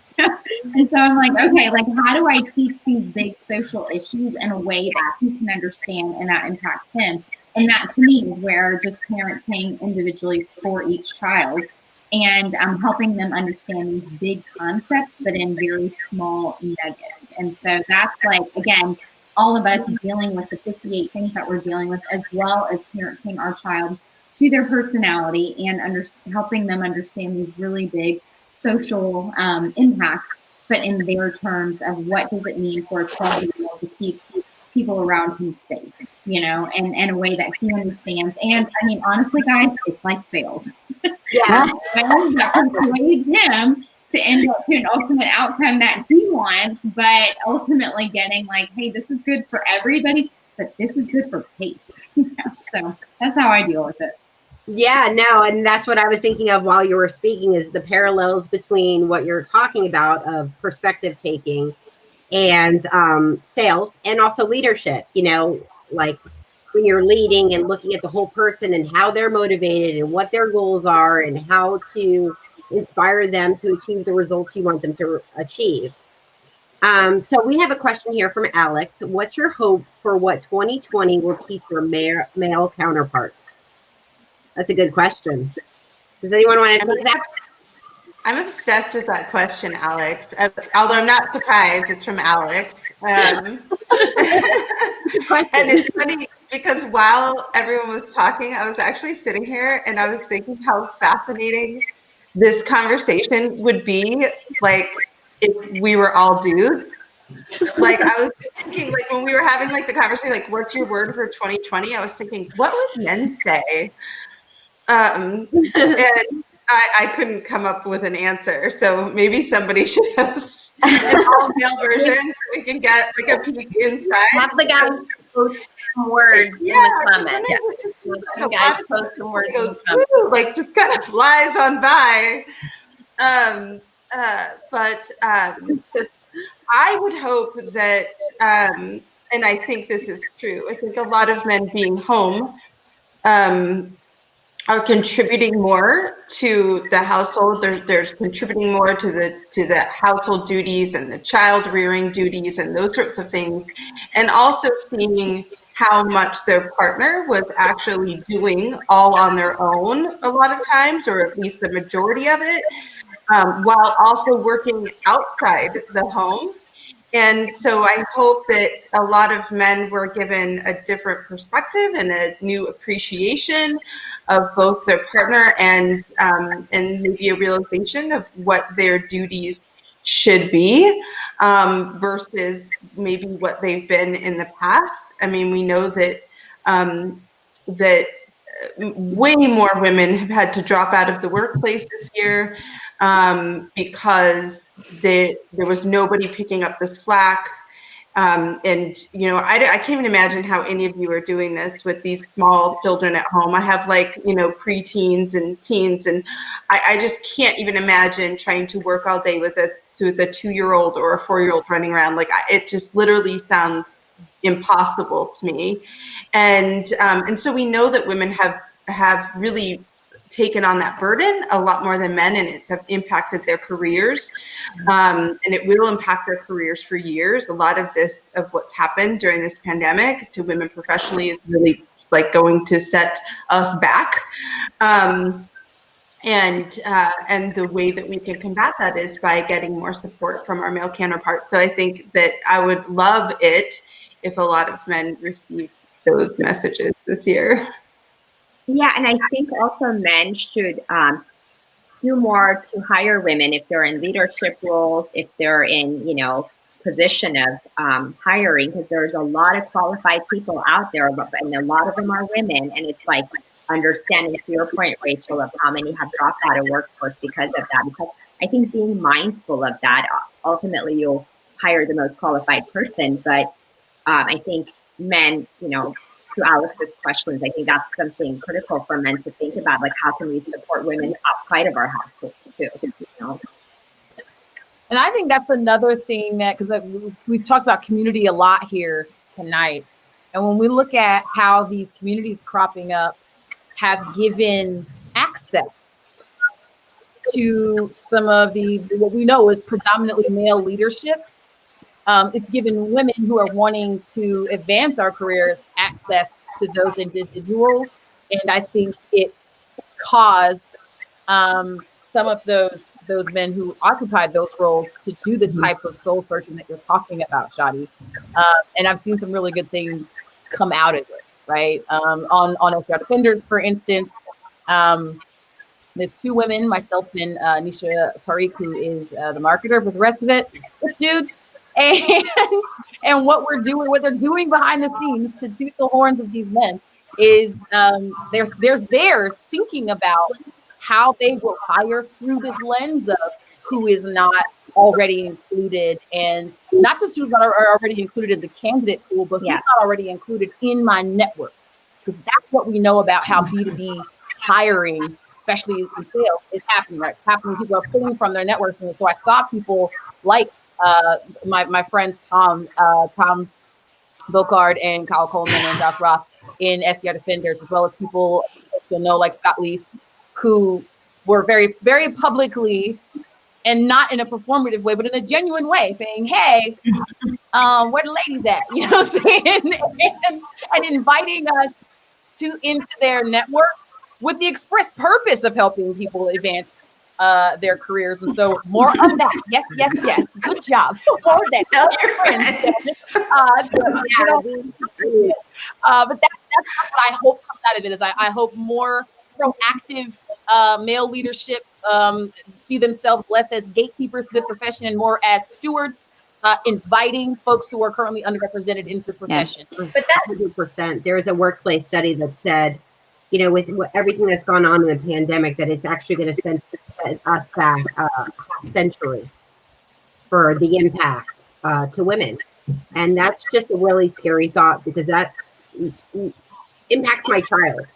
D: And so I'm like, okay, like how do I teach these big social issues in a way that he can understand and that impact him? And that to me is where just parenting individually for each child and helping them understand these big concepts, but in very small nuggets. And so that's like, again, all of us dealing with the 58 things that we're dealing with, as well as parenting our child to their personality and helping them understand these really big social impacts, but in their terms of what does it mean for a 12-year-old to keep people around him safe, you know, and in a way that he understands. And I mean, honestly, guys, it's like sales.
A: Yeah.
D: That persuades him to end up to an ultimate outcome that he wants, but ultimately getting like, hey, this is good for everybody, but this is good for Pace. So that's how I deal with it.
A: Yeah, no, and that's what I was thinking of while you were speaking, is the parallels between what you're talking about of perspective taking and sales, and also leadership. You know, like when you're leading and looking at the whole person and how they're motivated and what their goals are and how to inspire them to achieve the results you want them to achieve. So we have a question here from Alex. What's your hope for what 2020 will teach your male counterparts? That's a good question. Does anyone want to take that?
F: I'm obsessed with that question, Alex. Although I'm not surprised, it's from Alex. And it's funny because while everyone was talking, I was actually sitting here and I was thinking how fascinating this conversation would be, like if we were all dudes. Like I was just thinking, like when we were having like the conversation, like what's your word for 2020? I was thinking, what would men say? And I couldn't come up with an answer. So maybe somebody should host an all-male version so we can get like a peek inside.
I: Have the guys post some words in the comments.
F: Yeah, guys post some words in the comments. Like just kind of flies on by. But I would hope that, and I think this is true, I think a lot of men being home are contributing more to the household. They're contributing more to the household duties and the child rearing duties and those sorts of things, and also seeing how much their partner was actually doing all on their own a lot of times, or at least the majority of it, while also working outside the home. And so I hope that a lot of men were given a different perspective and a new appreciation of both their partner and maybe a realization of what their duties should be versus maybe what they've been in the past. I mean, we know that that way more women have had to drop out of the workplace this year. because there was nobody picking up the slack. And, you know, I can't even imagine how any of you are doing this with these small children at home. I have, like, you know, preteens and teens, and I just can't even imagine trying to work all day with a 2-year-old or a 4-year-old running around. Like, it just literally sounds impossible to me. And so we know that women have really taken on that burden a lot more than men, and it's have impacted their careers, and it will impact their careers for years. A lot of what's happened during this pandemic to women professionally is really, like, going to set us back. And the way that we can combat that is by getting more support from our male counterparts. So I think that I would love it if a lot of men receive those messages this year.
I: Yeah, and I think also men should do more to hire women if they're in leadership roles, if they're in, you know, position of hiring, because there's a lot of qualified people out there, and a lot of them are women. And it's like understanding, to your point, Rachel, of how many have dropped out of workforce because of that. Because I think being mindful of that, ultimately you'll hire the most qualified person. But I think men, you know, to Alex's questions, I think that's something critical for men to think about, like, how can we support women outside of our households too, you know?
G: And I think that's another thing that, because we've talked about community a lot here tonight. And when we look at how these communities cropping up have given access to some of what we know is predominantly male leadership, it's given women who are wanting to advance our careers access to those individuals. And I think it's caused some of those men who occupied those roles to do the type of soul searching that you're talking about, Shadi. And I've seen some really good things come out of it, right? On SDR Defenders, for instance, there's 2 women, myself and Nisha Parikh, who is the marketer, but the rest of it, it's dudes. And what they're doing behind the scenes to toot the horns of these men is they're thinking about how they will hire through this lens of who is not already included, and not just who's not already included in the candidate pool, but who's not already included in my network. Because that's what we know about how B2B hiring, especially in sales, is happening, right? It's happening. People are pulling from their networks. And so I saw people like my friends Tom Bocard and Kyle Coleman and Josh Roth in SDR Defenders, as well as people you'll know like Scott Leese, who were very, very publicly, and not in a performative way, but in a genuine way, saying, "Hey, where the ladies at?" You know what I'm saying? and inviting us into their networks with the express purpose of helping people advance their careers. And so more of that. Yes. Good job. More of that. Tell your friends. But that's what I hope comes out of it. Is I hope more proactive male leadership see themselves less as gatekeepers to this profession and more as stewards, inviting folks who are currently underrepresented into the profession.
A: Yeah. But that's 100%. There is a workplace study that said, you know, with everything that's gone on in the pandemic, that it's actually going to set us back a century for the impact to women. And that's just a really scary thought, because that impacts my child.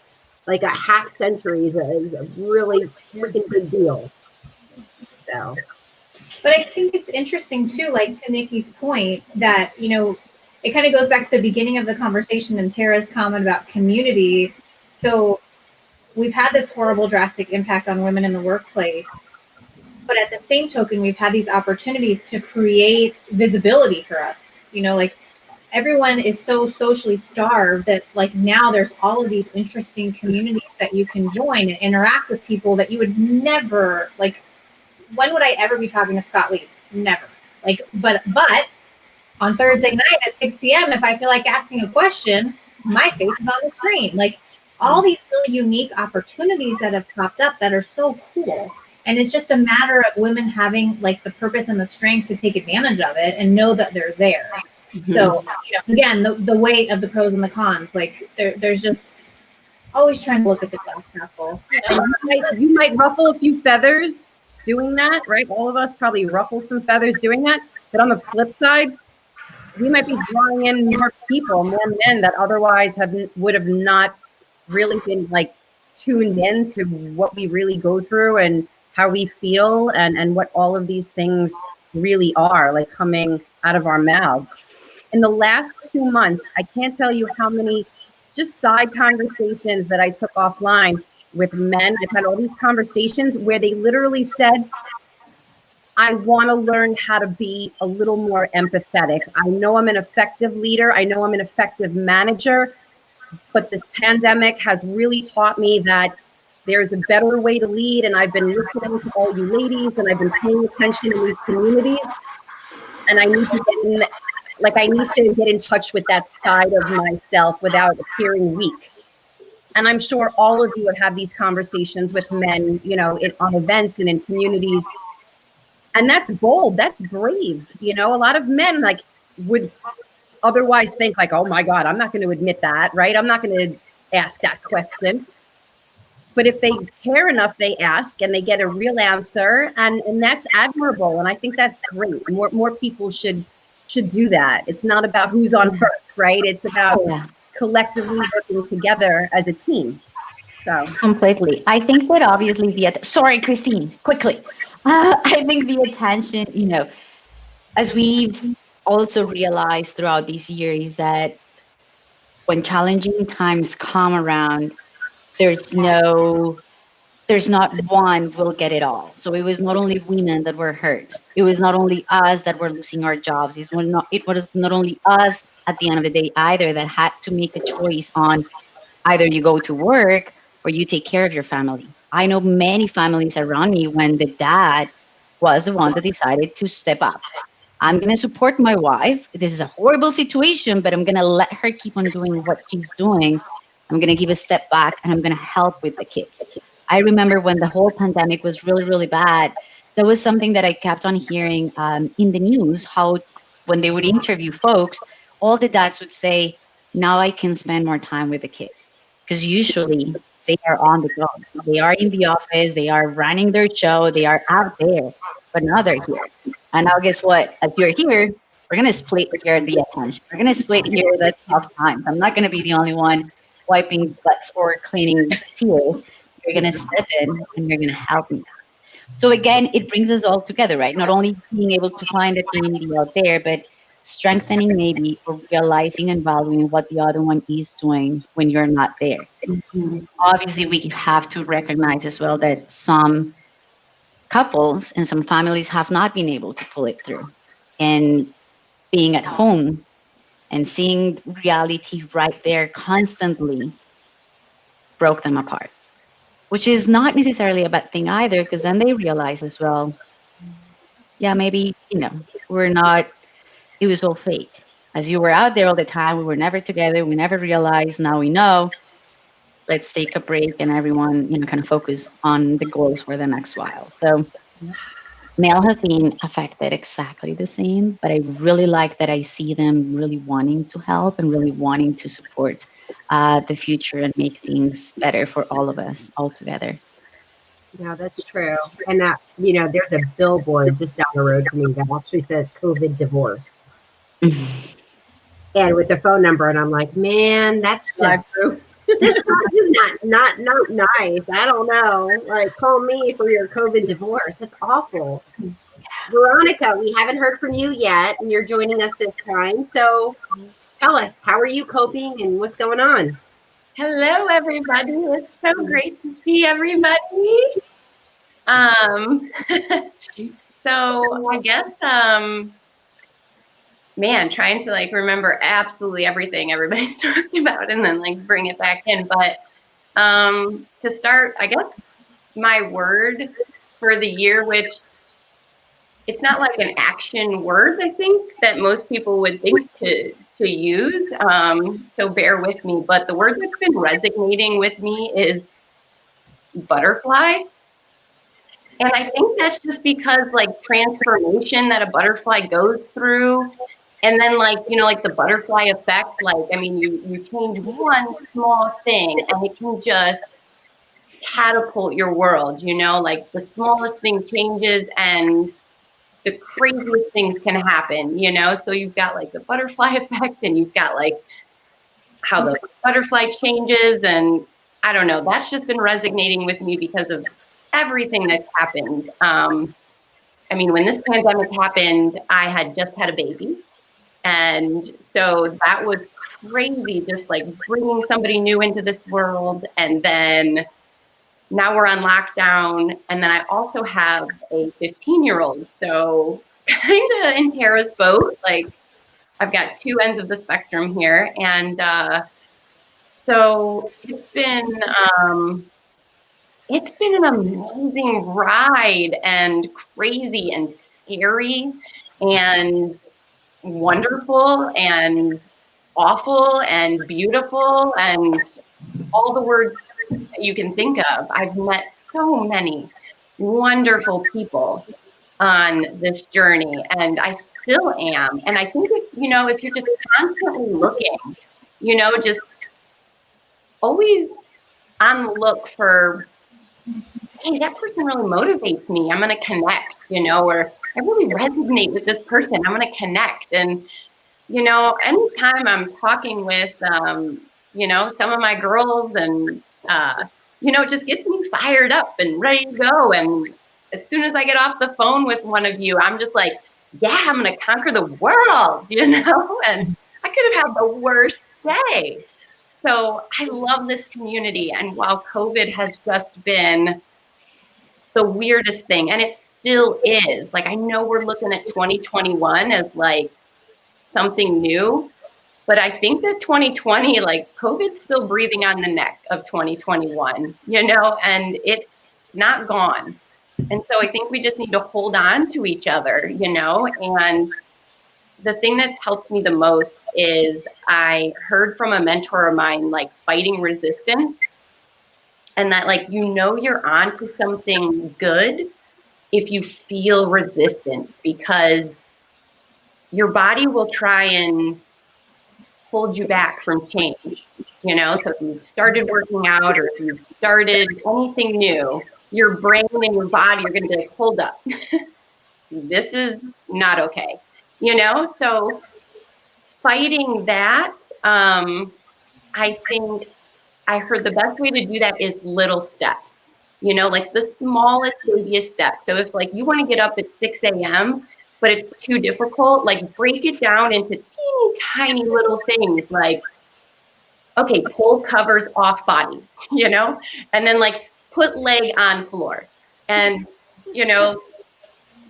A: Like a half century is a really freaking big deal. So,
E: but I think it's interesting too, like to Nikki's point, that, you know, it kind of goes back to the beginning of the conversation and Tara's comment about community. So we've had this horrible, drastic impact on women in the workplace, but at the same token, we've had these opportunities to create visibility for us. You know, like everyone is so socially starved that like now there's all of these interesting communities that you can join and interact with people that you would never, like, when would I ever be talking to Scott Leese? Never. Like, but on Thursday night at 6 p.m., if I feel like asking a question, my face is on the screen. Like all these really unique opportunities that have popped up that are so cool. And it's just a matter of women having like the purpose and the strength to take advantage of it and know that they're there. Mm-hmm. So, you know, again, the weight of the pros and the cons, like there's just always trying to look at the glass half full.
B: You might ruffle a few feathers doing that, right? All of us probably ruffle some feathers doing that. But on the flip side, we might be drawing in more people, more men that otherwise would have not really been like tuned in to what we really go through and how we feel and what all of these things really are like coming out of our mouths. In the last 2 months, I can't tell you how many just side conversations that I took offline with men. I've had all these conversations where they literally said, I want to learn how to be a little more empathetic. I know I'm an effective leader. I know I'm an effective manager, but this pandemic has really taught me that there's a better way to lead. And I've been listening to all you ladies and I've been paying attention in these communities. And I need to get in touch with that side of myself without appearing weak. And I'm sure all of you would have these conversations with men, on events and in communities. And that's bold, that's brave. A lot of men would otherwise think oh my God, I'm not going to admit that, right? I'm not going to ask that question. But if they care enough, they ask and they get a real answer. And that's admirable. And I think that's great. More people should do that. It's not about who's on first, right? It's about collectively working together as a team. So
H: completely. I think that obviously sorry, Christine, quickly. I think the attention, as we've also realized throughout these years that when challenging times come around, there's not one will get it all. So it was not only women that were hurt. It was not only us that were losing our jobs. It was not only us at the end of the day either that had to make a choice on either you go to work or you take care of your family. I know many families around me when the dad was the one that decided to step up. I'm going to support my wife. This is a horrible situation, but I'm going to let her keep on doing what she's doing. I'm going to give a step back and I'm going to help with the kids. I remember when the whole pandemic was really, really bad, there was something that I kept on hearing in the news, how when they would interview folks, all the dads would say, now I can spend more time with the kids. Because usually they are on the go. They are in the office. They are running their show. They are out there, but now they're here. And now guess what? As you're here, we're going to split here the attention. We're going to split here the tough times. I'm not going to be the only one wiping butts or cleaning tears. You're going to step in and you're going to help me. So again, it brings us all together, right? Not only being able to find a community out there, but strengthening maybe or realizing and valuing what the other one is doing when you're not there. Mm-hmm. Obviously, we have to recognize as well that some couples and some families have not been able to pull it through. And being at home and seeing reality right there constantly broke them apart, which is not necessarily a bad thing either, because then they realize as well, yeah, maybe, we're not, it was all fake. As you were out there all the time, we were never together. We never realized. Now we know. Let's take a break and everyone, kind of focus on the goals for the next while. So male have been affected exactly the same, but I really like that I see them really wanting to help and really wanting to support the future and make things better for all of us all together.
A: Yeah, that's true. And there's a billboard just down the road from me that actually says COVID divorce. And with the phone number, and I'm like, man, that's just true. Just not nice. I don't know. Like, call me for your COVID divorce. That's awful. Veronica, we haven't heard from you yet, and you're joining us this time. So tell us, how are you coping and what's going on?
J: Hello, everybody. It's so great to see everybody. So I guess, trying to remember absolutely everything everybody's talked about and then bring it back in. But to start, I guess my word for the year, which it's not like an action word, I think, that most people would think to use. So bear with me. But the word that's been resonating with me is butterfly. And I think that's just because transformation that a butterfly goes through. And then the butterfly effect, you change one small thing and it can just catapult your world, you know, like the smallest thing changes and the craziest things can happen, you know? So you've got like the butterfly effect, and you've got like how the butterfly changes, and I don't know, that's just been resonating with me because of everything that's happened. I mean, when this pandemic happened, I had just had a baby. And so that was crazy, just like bringing somebody new into this world. And then now we're on lockdown. And then I also have a 15-year-old. So kind of in Tara's boat, like I've got two ends of the spectrum here. And so it's been an amazing ride, and crazy and scary and wonderful and awful and beautiful and all the words you can think of. I've met so many wonderful people on this journey, and I still am. And I think, if you're just constantly looking, just always on the look for, hey, that person really motivates me, I'm going to connect, or I really resonate with this person, I'm going to connect. And, anytime I'm talking with, some of my girls, and, it just gets me fired up and ready to go. And as soon as I get off the phone with one of you, I'm just like, yeah, I'm going to conquer the world, and I could have had the worst day. So I love this community. And while COVID has just been the weirdest thing, and it still is, like, I know we're looking at 2021 as like something new, but I think that 2020, like, COVID's still breathing on the neck of 2021, and it's not gone. And so I think we just need to hold on to each other, and the thing that's helped me the most is I heard from a mentor of mine, like, fighting resistance, and that, like, you're onto something good if you feel resistance, because your body will try and hold you back from change, so if you've started working out, or if you've started anything new, your brain and your body are going to be like, hold up, this is not okay, so fighting that, I think I heard the best way to do that is little steps, like the smallest, babyest steps. So if, like, you want to get up at 6 a.m., but it's too difficult, like, break it down into teeny tiny little things, like, okay, pull covers off body, and then, like, put leg on floor, and,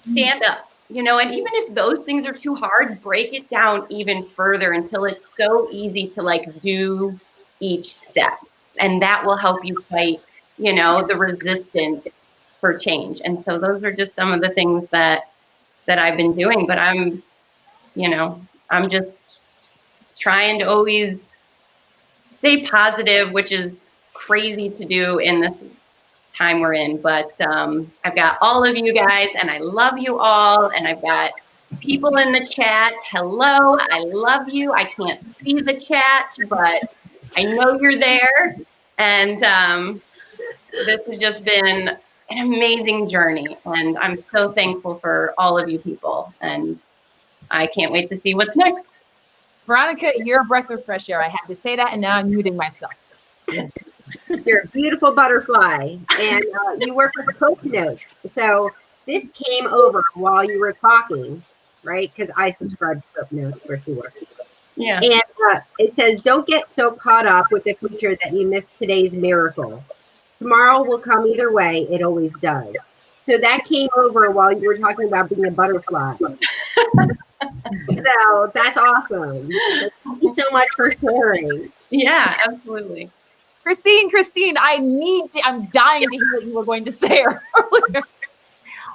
J: stand up, and even if those things are too hard, break it down even further until it's so easy to, like, do each step. And that will help you fight, the resistance for change. And so those are just some of the things that I've been doing, but I'm just trying to always stay positive, which is crazy to do in this time we're in. But I've got all of you guys, and I love you all. And I've got people in the chat. Hello, I love you. I can't see the chat, but I know you're there. And this has just been an amazing journey. And I'm so thankful for all of you people. And I can't wait to see what's next.
G: Veronica, you're a breath of fresh air. I had to say that, and now I'm muting myself.
A: You're a beautiful butterfly, and you work with Pope Notes. So this came over while you were talking, right? Because I subscribe to Pope Notes where she works.
J: Yeah.
A: And it says, don't get so caught up with the future that you miss today's miracle. Tomorrow will come either way. It always does. So that came over while you were talking about being a butterfly. So that's awesome. Thank you so much for sharing.
J: Yeah, absolutely.
G: Christine, I'm dying to hear what you were going to say earlier.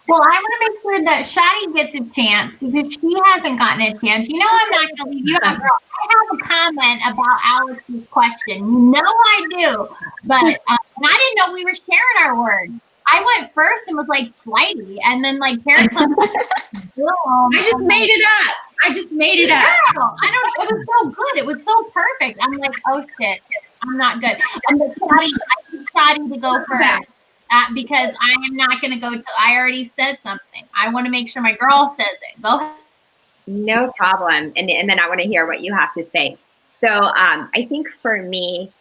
C: Well, I want to make sure that Shadi gets a chance, because she hasn't gotten a chance. I'm not going to leave you out, girl. I have a comment about Alex's question. I do. But and I didn't know we were sharing our words. I went first and was like flighty, and then like Tara comes.
D: I just made it up.
C: Girl, it was so good. It was so perfect. I'm like, oh shit, I'm not good. Shadi, Shadi to go first because I am not going to go till I already said something. I want to make sure my girl says it. Go ahead.
I: No problem. And then I want to hear what you have to say. So I think for me,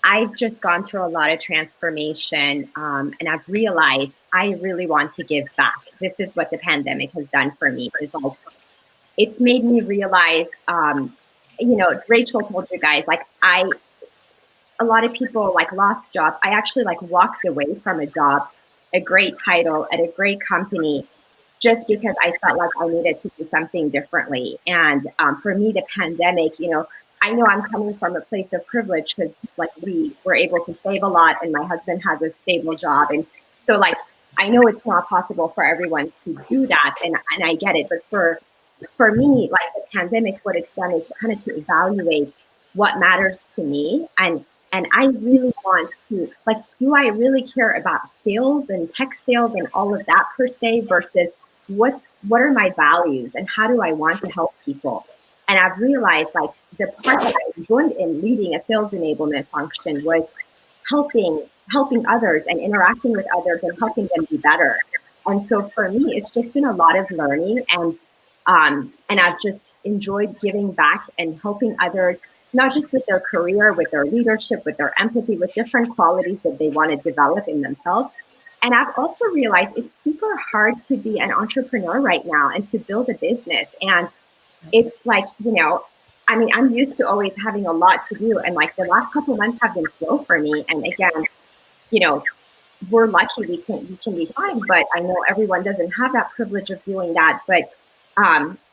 I: I've just gone through a lot of transformation, and I've realized I really want to give back. This is what the pandemic has done for me. It's made me realize, Rachel told you guys, a lot of people lost jobs. I actually walked away from a job, a great title at a great company, just because I felt like I needed to do something differently. And for me, the pandemic, I know I'm coming from a place of privilege because we were able to save a lot and my husband has a stable job. And so I know it's not possible for everyone to do that. And I get it. But for me, the pandemic, what it's done is kind of to evaluate what matters to me. And I really want to, do I really care about sales and tech sales and all of that per se versus what are my values and how do I want to help people? And I've realized the part that I enjoyed in leading a sales enablement function was helping others and interacting with others and helping them be better. And so for me, it's just been a lot of learning and I've just enjoyed giving back and helping others, not just with their career, with their leadership, with their empathy, with different qualities that they want to develop in themselves. And I've also realized it's super hard to be an entrepreneur right now and to build a business. And it's I'm used to always having a lot to do. And the last couple of months have been slow for me. And again, we're lucky we can be fine, but I know everyone doesn't have that privilege of doing that. But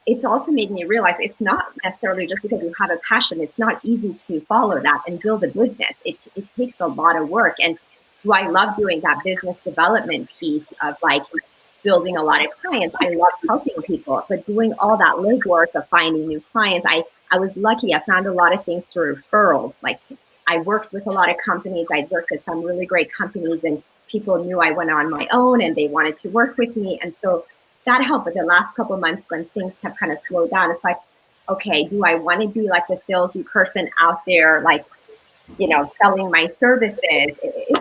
I: it's also made me realize it's not necessarily just because you have a passion. It's not easy to follow that and build a business. It takes a lot of work. And do I love doing that business development piece of building a lot of clients? I love helping people, but doing all that legwork of finding new clients, I was lucky. I found a lot of things through referrals. I worked with a lot of companies. I worked with some really great companies and people knew I went on my own and they wanted to work with me. And so that helped. But the last couple of months when things have kind of slowed down, it's okay, do I want to be the salesy person out there, selling my services?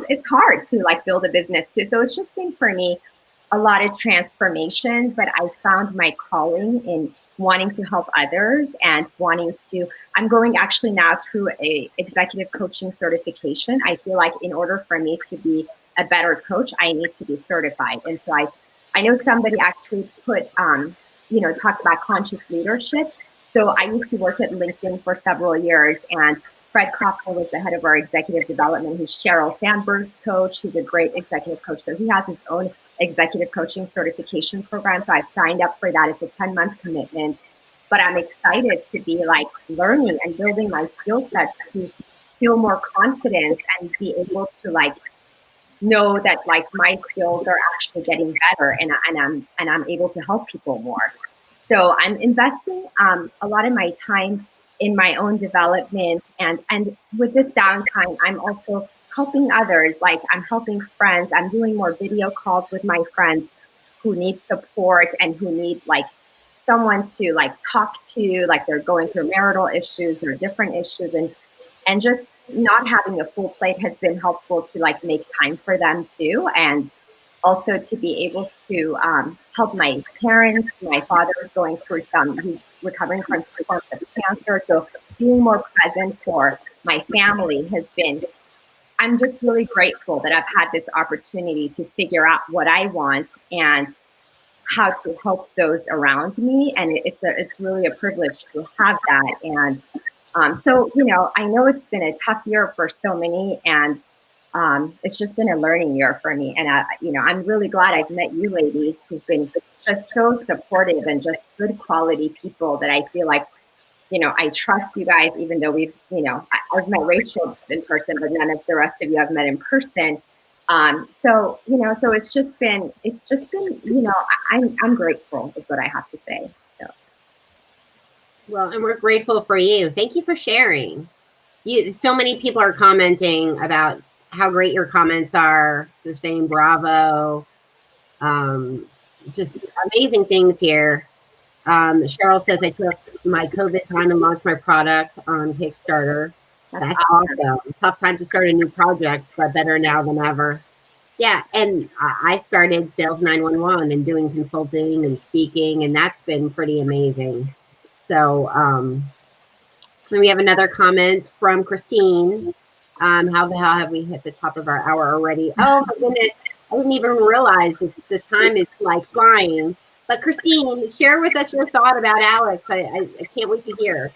I: It's hard to build a business too. So it's just been for me a lot of transformation, but I found my calling in wanting to help others and I'm going actually now through a executive coaching certification. I feel like in order for me to be a better coach, I need to be certified. And so I know somebody actually talked about conscious leadership. So I used to work at LinkedIn for several years and Fred Kaufman was the head of our executive development. He's Sheryl Sandberg's coach. He's a great executive coach. So he has his own executive coaching certification program. So I've signed up for that. It's a 10-month commitment. But I'm excited to be learning and building my skill sets to feel more confidence and be able to know that my skills are actually getting better and I'm able to help people more. So I'm investing a lot of my time in my own development and with this downtime, I'm also helping others. I'm helping friends. I'm doing more video calls with my friends who need support and who need someone to talk to, they're going through marital issues or different issues and just not having a full plate has been helpful to make time for them too. And also to be able to help my parents. My father is going through he's recovering from 2 forms of cancer. So being more present for my family has been, I'm just really grateful that I've had this opportunity to figure out what I want and how to help those around me. And it's really a privilege to have that. And so, I know it's been a tough year for so many and it's just been a learning year for me. And, I'm really glad I've met you ladies who've been just so supportive and just good quality people that I feel I trust you guys, even though I've met Rachel in person, but none of the rest of you I've met in person. So it's just been, I'm grateful is what I have to say. So.
A: Well, and we're grateful for you. Thank you for sharing. So many people are commenting about how great your comments are. They're saying bravo. Just amazing things here. Cheryl says, I took my COVID time and launched my product on Kickstarter. That's awesome. Tough time to start a new project, but better now than ever. Yeah, and I started Sales 911 and doing consulting and speaking, and that's been pretty amazing. So, and we have another comment from Christine. How the hell have we hit the top of our hour already? Oh my goodness, I didn't even realize that the time is like flying. But Christine, share with us your thought about Alex. I can't wait to hear.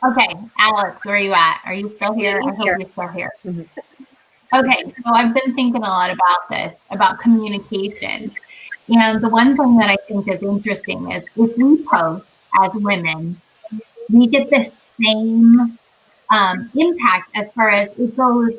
C: Okay, Alex, where are you at? Are you still here?
A: Yeah,
C: I hope
A: here.
C: you're still here.
A: Mm-hmm.
C: Okay, so I've been thinking a lot about this, about communication. And the one thing that I think is interesting is if we post as women, we get the same impact as far as it goes,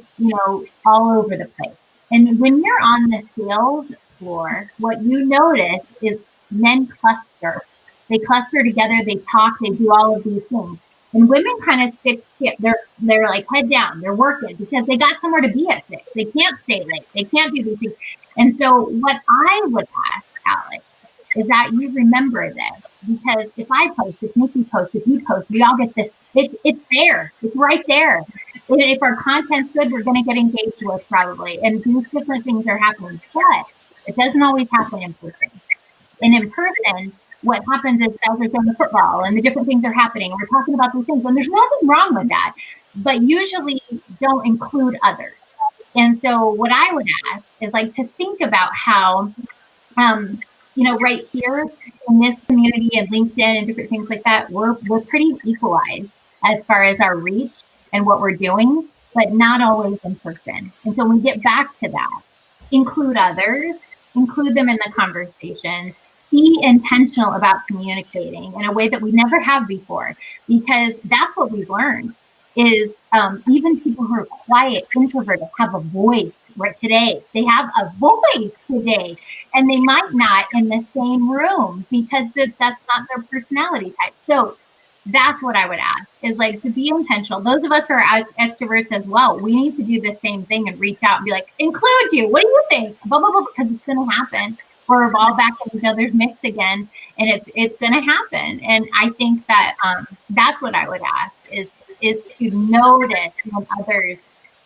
C: all over the place. And when you're on the sales floor, what you notice is men cluster. They cluster together, they talk, they do all of these things. And women kind of stick, they're like head down, they're working because they got somewhere to be at 6. They can't stay late. They can't do these things. And so what I would ask, Alex, is that you remember this, because if I post, if Nikki posts, if you post, we all get this. It's there. It's right there. And if our content's good, we're going to get engaged with probably. And these different things are happening. But it doesn't always happen in person. And in person, what happens is guys are throwing the football and the different things are happening. We're talking about these things, and there's nothing wrong with that. But usually don't include others. And so what I would ask is like to think about how, right here in this community and LinkedIn and different things like that, we're pretty equalized as far as our reach and what we're doing, but not always in person. And so when we get back to that, include others, include them in the conversation, be intentional about communicating in a way that we never have before, because that's what we've learned is even people who are quiet, introverted, have a voice right today. They have a voice today, and they might not in the same room because that's not their personality type. So that's what I would ask is like to be intentional. Those of us who are extroverts as well, we need to do the same thing and reach out and be like, include you. What do you think? Blah, blah, blah, because it's going to happen. We're all back in each other's mix again, and it's going to happen. And I think that that's what I would ask is to notice when others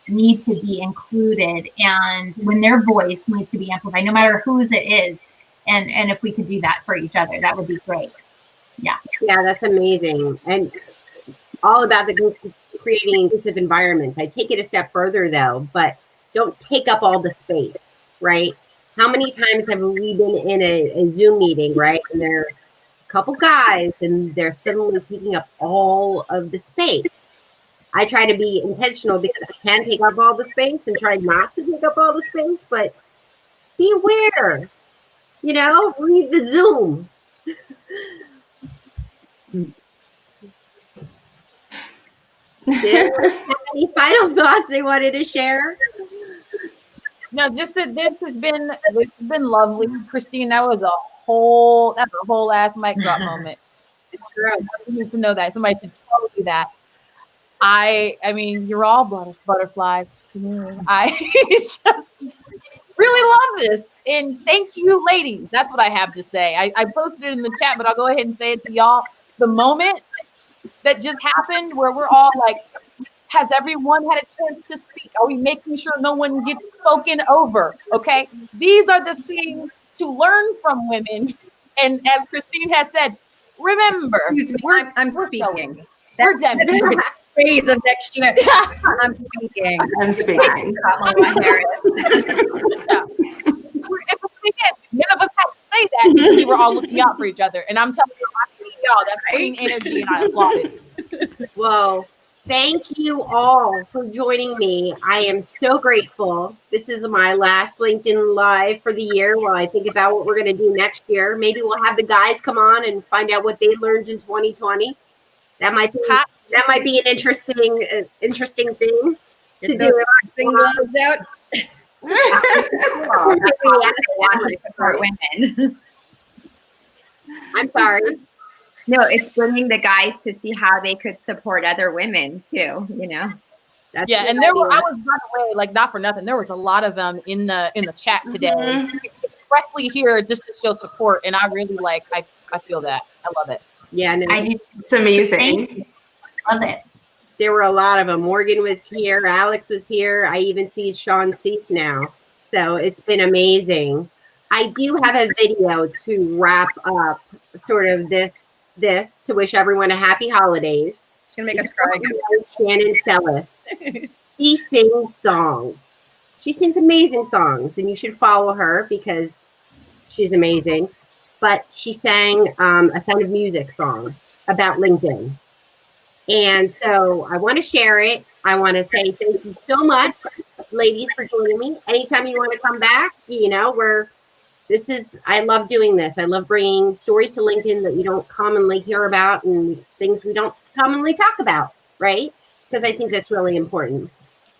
C: need to be included and when their voice needs to be amplified, no matter whose it is. And if we could do that for each other, that would be great. Yeah.
A: Yeah, that's amazing. And all about the creating inclusive environments. I take it a step further though, but don't take up all the space, right? How many times have we been in a Zoom meeting, right? And there are a couple guys and they're suddenly taking up all of the space. I try to be intentional because I can take up all the space and try not to take up all the space, but be aware, read the Zoom. Any final thoughts they wanted to share?
G: No, just that this has been lovely, Christine. That was a whole ass mic drop moment.
A: It's true.
G: You need to know that. Somebody should tell you that. I mean, you're all butterflies to me. I just really love this, and thank you, ladies. That's what I have to say. I posted it in the chat, but I'll go ahead and say it to y'all. The moment that just happened, where we're all like, has everyone had a chance to speak? Are we making sure no one gets spoken over? Okay. These are the things to learn from women. And as Christine has said, remember,
B: I'm
G: we're
B: speaking.
G: Sewing. We're demonstrating.
B: Phase of next year. I'm speaking.
F: I'm speaking.
G: None of us had to say that because we were all looking out for each other. And I'm telling you, I see y'all. That's queen energy, and I applaud it.
A: Well, thank you all for joining me. I am so grateful. This is my last LinkedIn Live for the year while I think about what we're going to do next year. Maybe we'll have the guys come on and find out what they learned in 2020. That might be an interesting thing to do. Out.
I: Support women.
A: I'm sorry.
I: No, it's bringing the guys to see how they could support other women too.
A: That's
G: yeah, and there were. I was, by the way, like not for nothing. There was a lot of them in the chat today, expressly here just to show support, and I really I feel that. I love it.
A: Yeah, no,
C: I do.
F: It's amazing.
C: Thank you. Love it.
A: There were a lot of them. Morgan was here. Alex was here. I even see Sean Cease now. So it's been amazing. I do have a video to wrap up sort of this to wish everyone a happy holidays.
B: She's gonna make us cry again.
A: Shannon Sellis. She sings songs. She sings amazing songs, and you should follow her because she's amazing. But she sang a Sound of Music song about LinkedIn. And so I want to share it. I want to say thank you so much, ladies, for joining me. Anytime you want to come back, you know, I love doing this. I love bringing stories to LinkedIn that you don't commonly hear about and things we don't commonly talk about, right? Because I think that's really important.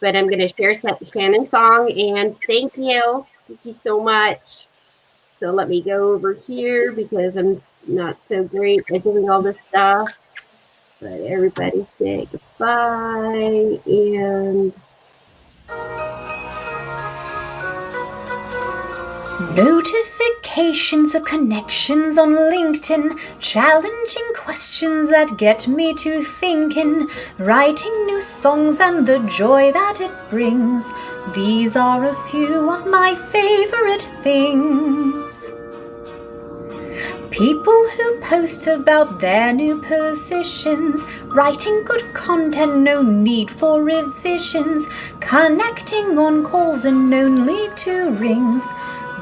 A: But I'm going to share Shannon's song, and thank you. Thank you so much. So let me go over here because I'm not so great at doing all this stuff. But everybody say goodbye and
K: notifications of connections on LinkedIn, challenging questions that get me to thinking, writing new songs and the joy that it brings. These are a few of my favorite things. People who post about their new positions, writing good content, no need for revisions, connecting on calls and only 2 rings.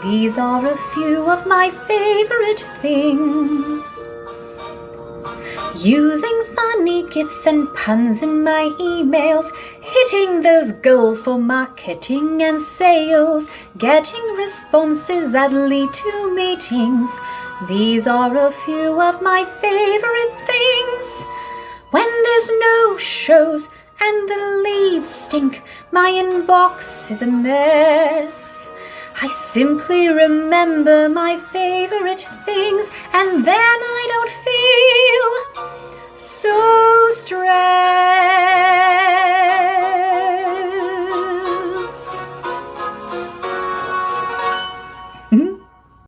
K: These are a few of my favorite things. Using funny gifs and puns in my emails, hitting those goals for marketing and sales, getting responses that lead to meetings. These are a few of my favorite things. When there's no shows and the leads stink, my inbox is a mess. I simply remember my favorite things, and then I don't feel so stressed.